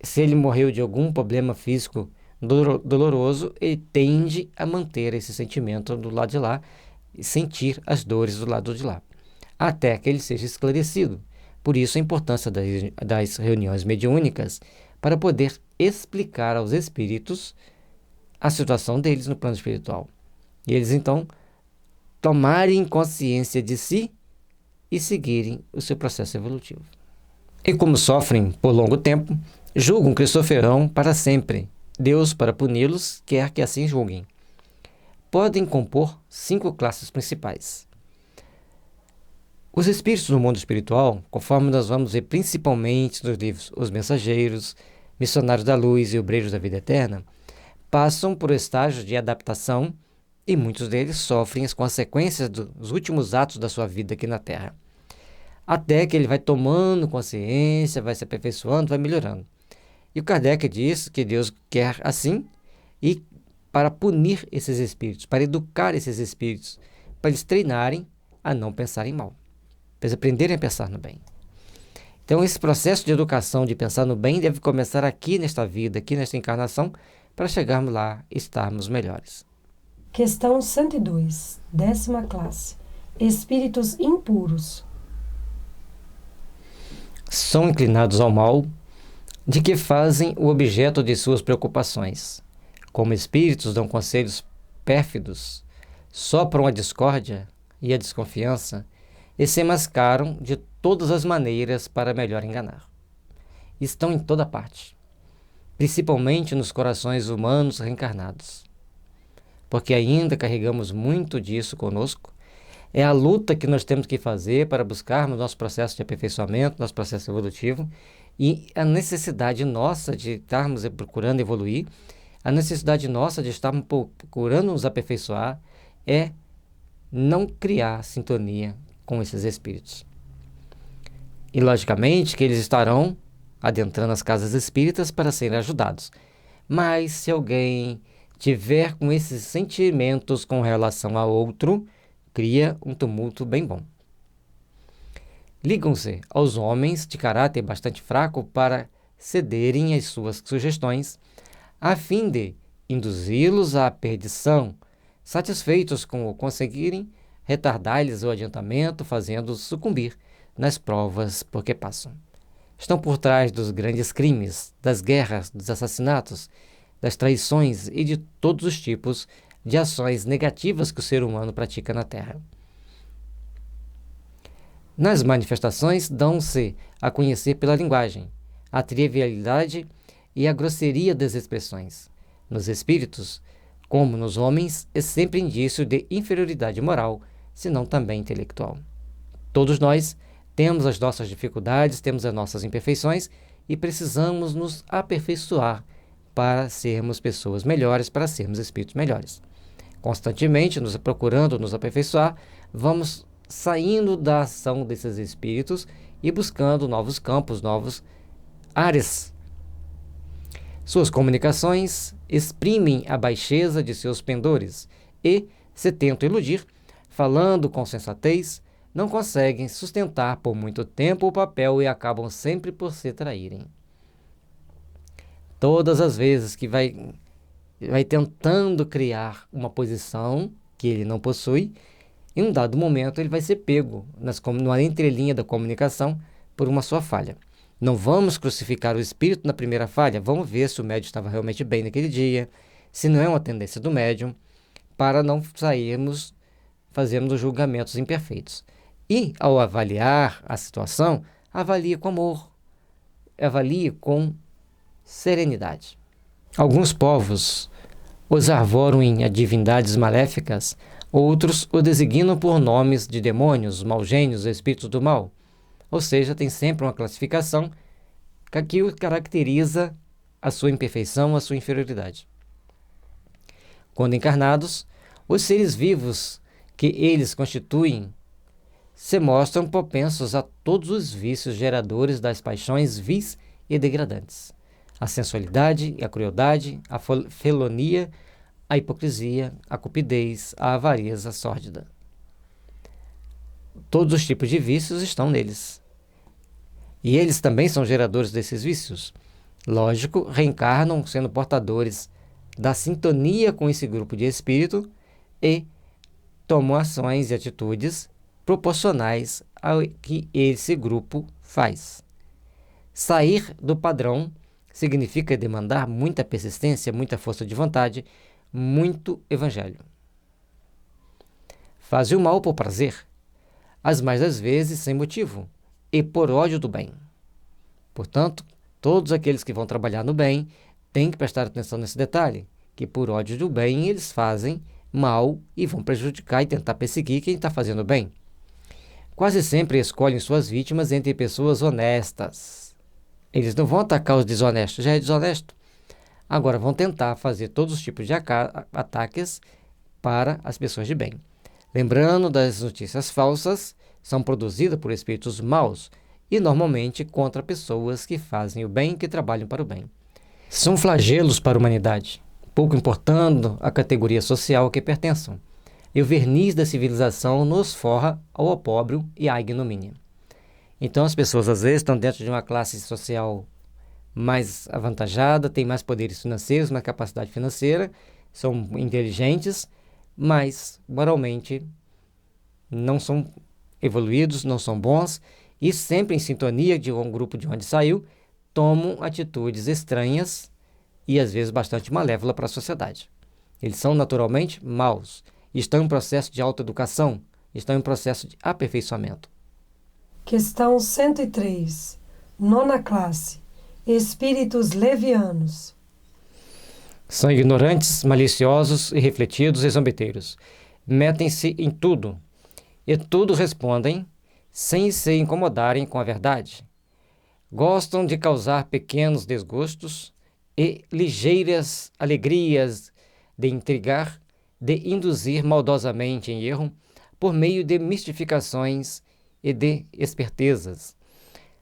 se ele morreu de algum problema físico doloroso, ele tende a manter esse sentimento do lado de lá e sentir as dores do lado de lá, até que ele seja esclarecido. Por isso a importância das reuniões mediúnicas, para poder explicar aos espíritos a situação deles no plano espiritual. E eles, então, tomarem consciência de si e seguirem o seu processo evolutivo. E como sofrem por longo tempo, julgam que sofrerão para sempre. Deus, para puni-los, quer que assim julguem. Podem compor 5 classes principais. Os espíritos no mundo espiritual, conforme nós vamos ver principalmente nos livros Os Mensageiros, Missionários da Luz e Obreiros da Vida Eterna, passam por estágios de adaptação e muitos deles sofrem as consequências dos últimos atos da sua vida aqui na Terra. Até que ele vai tomando consciência, vai se aperfeiçoando, vai melhorando. E o Kardec diz que Deus quer assim, e para punir esses espíritos, para educar esses espíritos, para eles treinarem a não pensarem mal, para eles aprenderem a pensar no bem. Então, esse processo de educação, de pensar no bem, deve começar aqui nesta vida, aqui nesta encarnação, para chegarmos lá e estarmos melhores. Questão 102, 10ª classe. Espíritos impuros. São inclinados ao mal, de que fazem o objeto de suas preocupações. Como espíritos dão conselhos pérfidos, sopram a discórdia e a desconfiança e se mascaram de todas as maneiras para melhor enganar. Estão em toda parte, principalmente nos corações humanos reencarnados. Porque ainda carregamos muito disso conosco. É a luta que nós temos que fazer para buscarmos nosso processo de aperfeiçoamento, nosso processo evolutivo, e a necessidade nossa de estarmos procurando evoluir, A necessidade nossa de estar procurando nos aperfeiçoar é não criar sintonia com esses espíritos. E, logicamente, que eles estarão adentrando as casas espíritas para serem ajudados. Mas se alguém tiver com esses sentimentos com relação a outro, cria um tumulto bem bom. Ligam-se aos homens de caráter bastante fraco para cederem às suas sugestões, a fim de induzi-los à perdição, satisfeitos com o conseguirem retardar-lhes o adiantamento, fazendo-os sucumbir nas provas por que passam. Estão por trás dos grandes crimes, das guerras, dos assassinatos, das traições e de todos os tipos de ações negativas que o ser humano pratica na Terra. Nas manifestações dão-se a conhecer pela linguagem, a trivialidade e a grosseria das expressões. Nos espíritos, como nos homens, é sempre indício de inferioridade moral, se não também intelectual. Todos nós temos as nossas dificuldades, temos as nossas imperfeições e precisamos nos aperfeiçoar para sermos pessoas melhores, para sermos espíritos melhores. Constantemente, procurando nos aperfeiçoar, vamos saindo da ação desses espíritos e buscando novos campos, novas áreas. Suas comunicações exprimem a baixeza de seus pendores e, se tentam iludir, falando com sensatez, não conseguem sustentar por muito tempo o papel e acabam sempre por se traírem. Todas as vezes que vai tentando criar uma posição que ele não possui, em um dado momento ele vai ser pego na entrelinha da comunicação por uma sua falha. Não vamos crucificar o espírito na primeira falha, vamos ver se o médium estava realmente bem naquele dia, se não é uma tendência do médium, para não sairmos fazendo julgamentos imperfeitos. E, ao avaliar a situação, avalie com amor, avalie com serenidade. Alguns povos os arvoram em divindades maléficas, outros o designam por nomes de demônios, maugênios, espíritos do mal. Ou seja, tem sempre uma classificação que o caracteriza a sua imperfeição, a sua inferioridade. Quando encarnados, os seres vivos que eles constituem se mostram propensos a todos os vícios geradores das paixões vis e degradantes. A sensualidade, a crueldade, a felonia, a hipocrisia, a cupidez, a avareza sórdida. Todos os tipos de vícios estão neles. E eles também são geradores desses vícios. Lógico, reencarnam sendo portadores da sintonia com esse grupo de espírito e tomam ações e atitudes proporcionais ao que esse grupo faz. Sair do padrão significa demandar muita persistência, muita força de vontade, muito evangelho. Faz o mal por prazer, as mais das vezes sem motivo, e por ódio do bem. Portanto, todos aqueles que vão trabalhar no bem têm que prestar atenção nesse detalhe, que por ódio do bem eles fazem mal e vão prejudicar e tentar perseguir quem está fazendo bem. Quase sempre escolhem suas vítimas entre pessoas honestas. Eles não vão atacar os desonestos, já é desonesto. Agora vão tentar fazer todos os tipos de ataques para as pessoas de bem. Lembrando, das notícias falsas são produzidas por espíritos maus e normalmente contra pessoas que fazem o bem, que trabalham para o bem. São flagelos para a humanidade, pouco importando a categoria social a que pertençam. E o verniz da civilização nos forra ao opróbrio e à ignomínia. Então as pessoas às vezes estão dentro de uma classe social mais avantajada, têm mais poderes financeiros, mais capacidade financeira, são inteligentes, mas moralmente não são evoluídos, não são bons e sempre em sintonia de um grupo de onde saiu, tomam atitudes estranhas e às vezes bastante malévolas para a sociedade. Eles são naturalmente maus. Estão em processo de autoeducação, estão em processo de aperfeiçoamento. Questão 103. Nona classe. Espíritos levianos. São ignorantes, maliciosos, irrefletidos e zombeteiros. Metem-se em tudo, e tudo respondem, sem se incomodarem com a verdade. Gostam de causar pequenos desgostos e ligeiras alegrias de intrigar, de induzir maldosamente em erro, por meio de mistificações e de espertezas.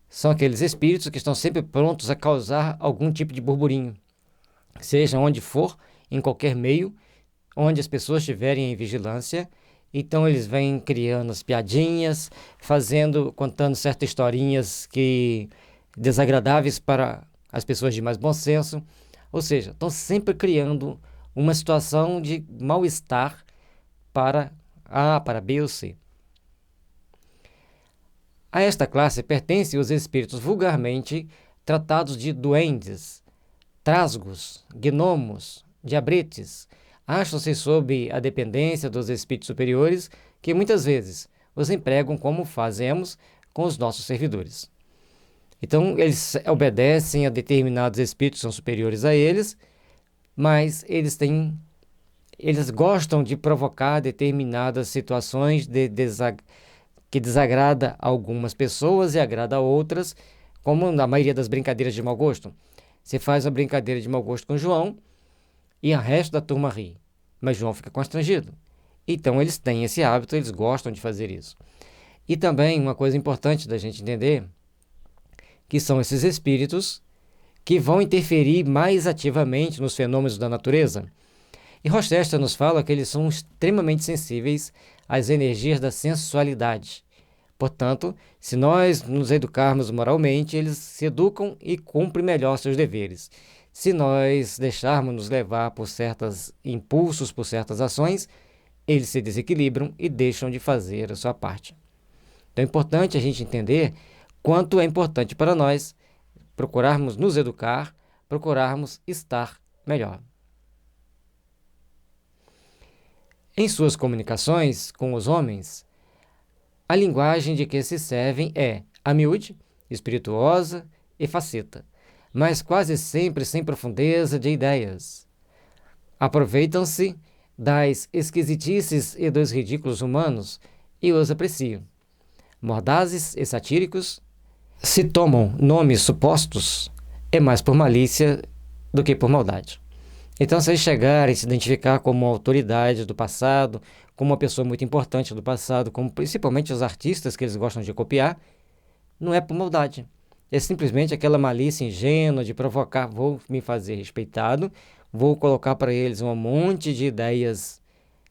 São aqueles espíritos que estão sempre prontos a causar algum tipo de burburinho, seja onde for, em qualquer meio, onde as pessoas estiverem em vigilância. Então eles vêm criando as piadinhas, contando certas historinhas desagradáveis para as pessoas de mais bom senso. Ou seja, estão sempre criando uma situação de mal-estar para A, para B ou C. A esta classe pertencem os espíritos vulgarmente tratados de duendes, trasgos, gnomos, diabretes. Acham-se sob a dependência dos espíritos superiores, que muitas vezes os empregam como fazemos com os nossos servidores. Então, eles obedecem a determinados espíritos que são superiores a eles, mas eles gostam de provocar determinadas situações que desagrada a algumas pessoas e agrada a outras, como na maioria das brincadeiras de mau gosto. Você faz uma brincadeira de mau gosto com o João e o resto da turma ri, mas João fica constrangido. Então eles têm esse hábito, eles gostam de fazer isso. E também uma coisa importante da gente entender, que são esses espíritos que vão interferir mais ativamente nos fenômenos da natureza. E Rochester nos fala que eles são extremamente sensíveis às energias da sensualidade. Portanto, se nós nos educarmos moralmente, eles se educam e cumprem melhor seus deveres. Se nós deixarmos nos levar por certos impulsos, por certas ações, eles se desequilibram e deixam de fazer a sua parte. Então é importante a gente entender quanto é importante para nós procurarmos nos educar, procurarmos estar melhor. Em suas comunicações com os homens, a linguagem de que se servem é amiúde, espirituosa e faceta, mas quase sempre sem profundeza de ideias. Aproveitam-se das esquisitices e dos ridículos humanos e os apreciam. Mordazes e satíricos, se tomam nomes supostos, é mais por malícia do que por maldade. Então, se eles chegarem a se identificar como uma autoridade do passado, como uma pessoa muito importante do passado, como principalmente os artistas que eles gostam de copiar, não é por maldade. É simplesmente aquela malícia ingênua de provocar, vou me fazer respeitado, vou colocar para eles um monte de ideias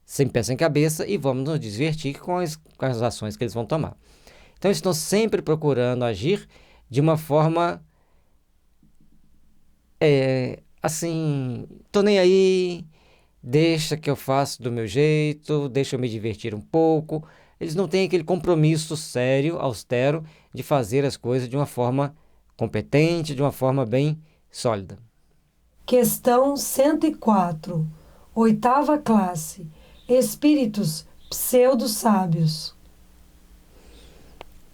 sem pé sem cabeça e vamos nos divertir com as ações que eles vão tomar. Então, eles estão sempre procurando agir de uma forma assim, tô nem aí, deixa que eu faço do meu jeito, deixa eu me divertir um pouco. Eles não têm aquele compromisso sério, austero, de fazer as coisas de uma forma competente, de uma forma bem sólida. Questão 104. Oitava classe. Espíritos pseudo-sábios.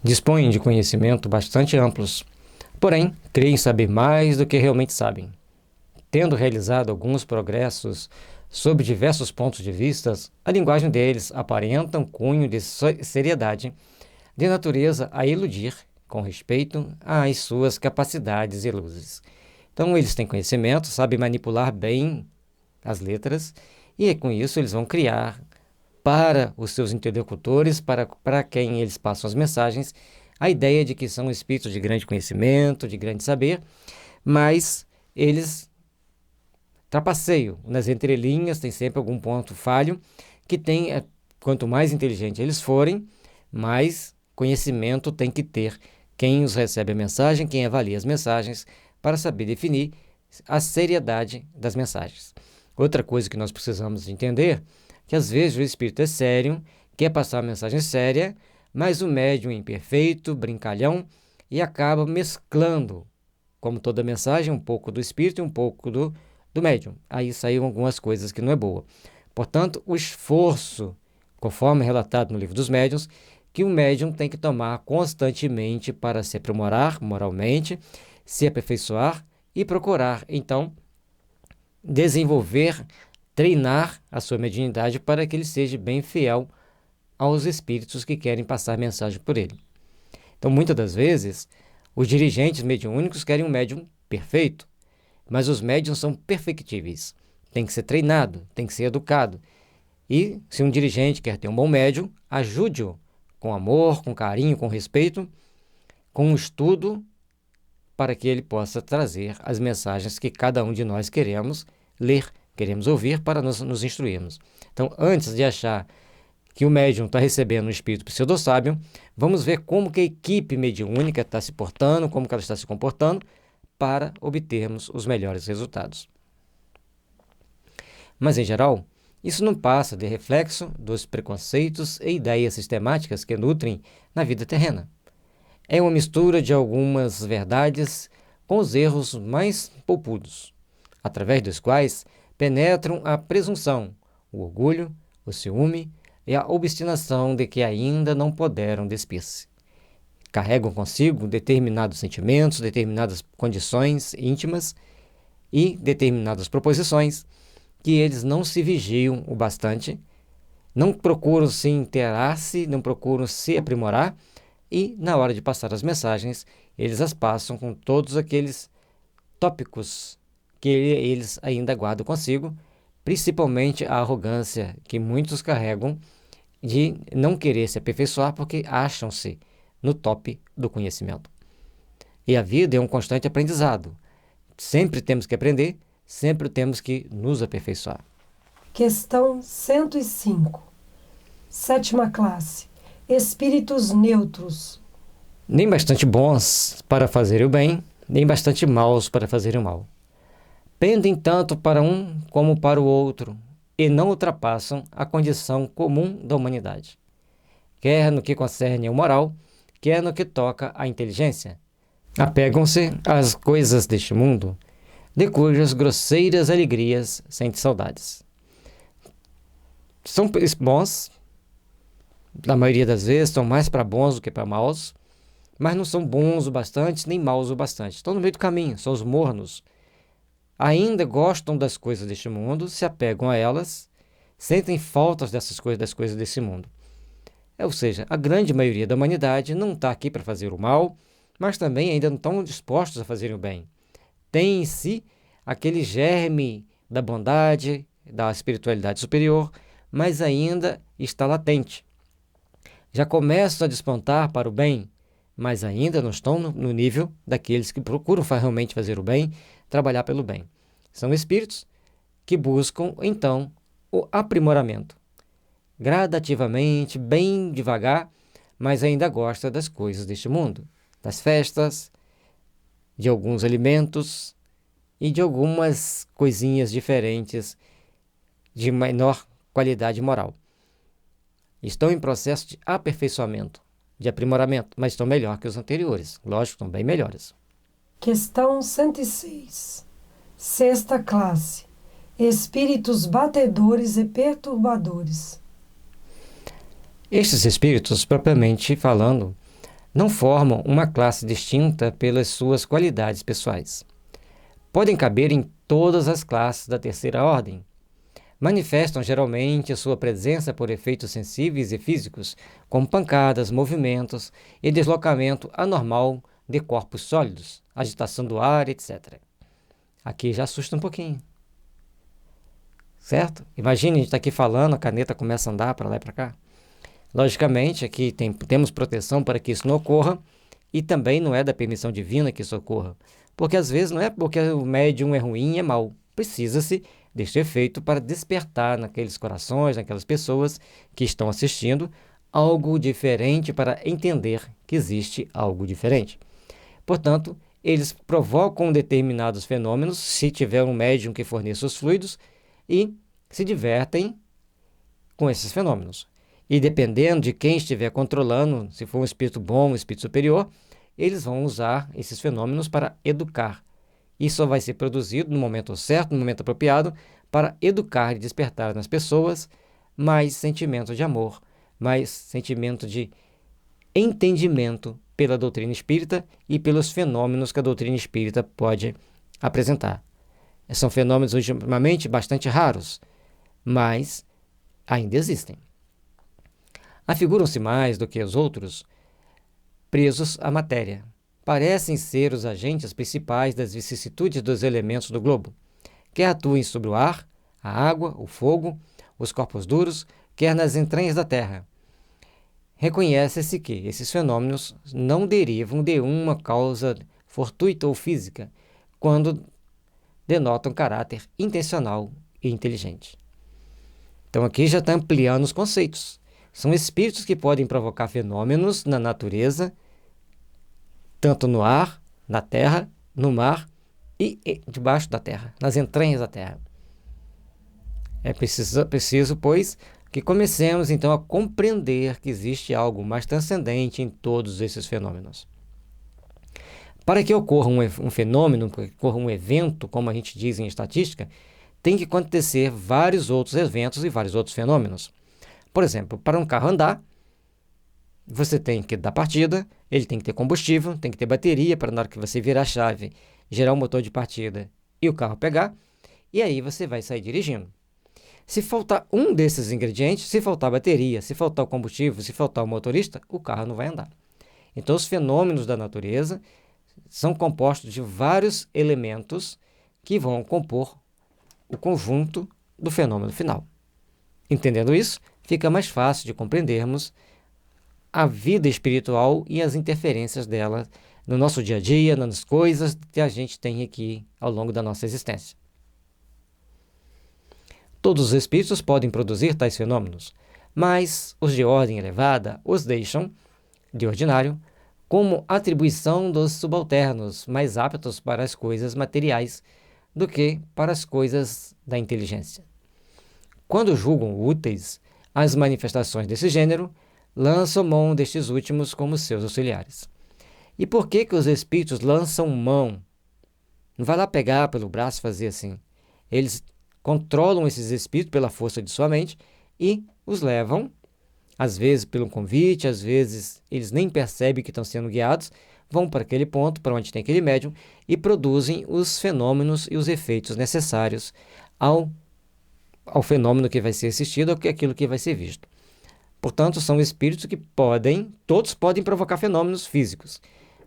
Dispõem de conhecimento bastante amplos, porém, creem saber mais do que realmente sabem. Tendo realizado alguns progressos sob diversos pontos de vista, a linguagem deles aparenta um cunho de seriedade, de natureza a iludir, com respeito às suas capacidades e luzes. Então, eles têm conhecimento, sabem manipular bem as letras, e com isso eles vão criar para os seus interlocutores, para quem eles passam as mensagens, a ideia de que são espíritos de grande conhecimento, de grande saber, mas eles trapaceiam nas entrelinhas, tem sempre algum ponto falho, que quanto mais inteligente eles forem, mais conhecimento tem que ter quem os recebe a mensagem, quem avalia as mensagens, para saber definir a seriedade das mensagens. Outra coisa que nós precisamos entender, que às vezes o espírito é sério, quer passar uma mensagem séria, mas o médium é imperfeito, brincalhão, e acaba mesclando, como toda mensagem, um pouco do espírito e um pouco do médium. Aí saíram algumas coisas que não é boa. Portanto, o esforço, conforme relatado no Livro dos Médiuns, que o médium tem que tomar constantemente para se aprimorar moralmente, se aperfeiçoar e procurar, então, desenvolver, treinar a sua mediunidade para que ele seja bem fiel aos espíritos que querem passar mensagem por ele. Então, muitas das vezes, os dirigentes mediúnicos querem um médium perfeito, mas os médiums são perfectíveis. Tem que ser treinado, tem que ser educado. E se um dirigente quer ter um bom médium, ajude-o com amor, com carinho, com respeito, com um estudo, para que ele possa trazer as mensagens que cada um de nós queremos ler, queremos ouvir para nos instruirmos. Então, antes de achar que o médium está recebendo um espírito pseudo-sábio, vamos ver como que a equipe mediúnica está se portando, como que ela está se comportando, para obtermos os melhores resultados. Mas, em geral, isso não passa de reflexo dos preconceitos e ideias sistemáticas que nutrem na vida terrena. É uma mistura de algumas verdades com os erros mais poupudos, através dos quais penetram a presunção, o orgulho, o ciúme e a obstinação de que ainda não puderam despir-se. Carregam consigo determinados sentimentos, determinadas condições íntimas e determinadas proposições que eles não se vigiam o bastante, não procuram se inteirar-se, não procuram se aprimorar e, na hora de passar as mensagens, eles as passam com todos aqueles tópicos que eles ainda guardam consigo, principalmente a arrogância que muitos carregam de não querer se aperfeiçoar porque acham-se no top do conhecimento. E a vida é um constante aprendizado. Sempre temos que aprender, sempre temos que nos aperfeiçoar. Questão 105. Sétima classe. Espíritos neutros. Nem bastante bons para fazer o bem, nem bastante maus para fazer o mal. Pendem tanto para um como para o outro, e não ultrapassam a condição comum da humanidade, quer no que concerne ao moral, quer no que toca à inteligência. Apegam-se às coisas deste mundo, de cujas grosseiras alegrias sente saudades. São bons, na maioria das vezes, são mais para bons do que para maus, mas não são bons o bastante, nem maus o bastante. Estão no meio do caminho, são os mornos. Ainda gostam das coisas deste mundo, se apegam a elas, sentem faltas dessas coisas, das coisas desse mundo. Ou seja, a grande maioria da humanidade não está aqui para fazer o mal, mas também ainda não estão dispostos a fazerem o bem. Tem em si aquele germe da bondade, da espiritualidade superior, mas ainda está latente. Já começam a despontar para o bem, mas ainda não estão no nível daqueles que procuram realmente fazer o bem, trabalhar pelo bem. São espíritos que buscam, então, o aprimoramento. Gradativamente, bem devagar, mas ainda gosta das coisas deste mundo, das festas, de alguns alimentos e de algumas coisinhas diferentes de menor qualidade moral. Estão em processo de aperfeiçoamento, de aprimoramento, mas estão melhor que os anteriores. Lógico, estão bem melhores. Questão 106. Sexta classe. Espíritos batedores e perturbadores. Estes espíritos, propriamente falando, não formam uma classe distinta pelas suas qualidades pessoais. Podem caber em todas as classes da terceira ordem. Manifestam geralmente a sua presença por efeitos sensíveis e físicos, como pancadas, movimentos e deslocamento anormal de corpos sólidos, agitação do ar, etc. Aqui já assusta um pouquinho. Certo? Imagine, a gente está aqui falando, a caneta começa a andar para lá e para cá. Logicamente, aqui temos proteção para que isso não ocorra e também não é da permissão divina que isso ocorra. Porque às vezes não é porque o médium é ruim e é mau. Precisa-se deste efeito para despertar naqueles corações, naquelas pessoas que estão assistindo, algo diferente para entender que existe algo diferente. Portanto, eles provocam determinados fenômenos, se tiver um médium que forneça os fluidos, e se divertem com esses fenômenos. E dependendo de quem estiver controlando, se for um espírito bom, um espírito superior, eles vão usar esses fenômenos para educar. Isso só vai ser produzido no momento certo, no momento apropriado, para educar e despertar nas pessoas mais sentimento de amor, mais sentimento de entendimento pela doutrina espírita e pelos fenômenos que a doutrina espírita pode apresentar. São fenômenos ultimamente bastante raros, mas ainda existem. Afiguram-se mais do que os outros presos à matéria, parecem ser os agentes principais das vicissitudes dos elementos do globo, quer atuem sobre o ar, a água, o fogo, os corpos duros, quer nas entranhas da terra. Reconhece-se que esses fenômenos não derivam de uma causa fortuita ou física, quando denotam caráter intencional e inteligente. Então aqui já está ampliando os conceitos. São espíritos que podem provocar fenômenos na natureza, tanto no ar, na terra, no mar e debaixo da terra, nas entranhas da terra. É preciso, pois, que comecemos então a compreender que existe algo mais transcendente em todos esses fenômenos. Para que ocorra um fenômeno, para que ocorra um evento, como a gente diz em estatística, tem que acontecer vários outros eventos e vários outros fenômenos. Por exemplo, para um carro andar, você tem que dar partida, ele tem que ter combustível, tem que ter bateria para na hora que você virar a chave, gerar o motor de partida e o carro pegar, e aí você vai sair dirigindo. Se faltar um desses ingredientes, se faltar bateria, se faltar o combustível, se faltar o motorista, o carro não vai andar. Então, os fenômenos da natureza são compostos de vários elementos que vão compor o conjunto do fenômeno final. Entendendo isso, fica mais fácil de compreendermos a vida espiritual e as interferências dela no nosso dia a dia, nas coisas que a gente tem aqui ao longo da nossa existência. Todos os espíritos podem produzir tais fenômenos, mas os de ordem elevada os deixam, de ordinário, como atribuição dos subalternos, mais aptos para as coisas materiais do que para as coisas da inteligência. Quando julgam úteis as manifestações desse gênero, lançam mão destes últimos como seus auxiliares. E por que os espíritos lançam mão? Não vai lá pegar pelo braço e fazer assim. Eles controlam esses espíritos pela força de sua mente e os levam, às vezes pelo convite, às vezes eles nem percebem que estão sendo guiados, vão para aquele ponto, para onde tem aquele médium, e produzem os fenômenos e os efeitos necessários ao fenômeno que vai ser assistido ou aquilo que vai ser visto. Portanto, são espíritos que todos podem provocar fenômenos físicos,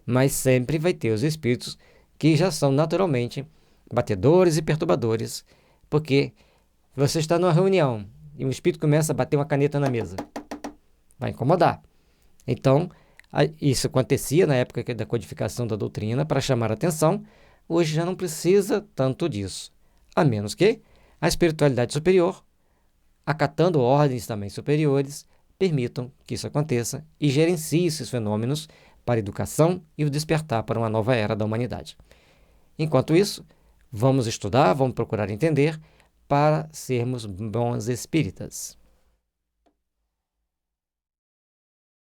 mas sempre vai ter os espíritos que já são naturalmente batedores e perturbadores, porque você está numa reunião e um espírito começa a bater uma caneta na mesa. Vai incomodar. Então, isso acontecia na época da codificação da doutrina para chamar a atenção. Hoje já não precisa tanto disso, a menos que a espiritualidade superior, acatando ordens também superiores, permitam que isso aconteça e gerencie esses fenômenos para a educação e o despertar para uma nova era da humanidade. Enquanto isso, vamos estudar, vamos procurar entender para sermos bons espíritas.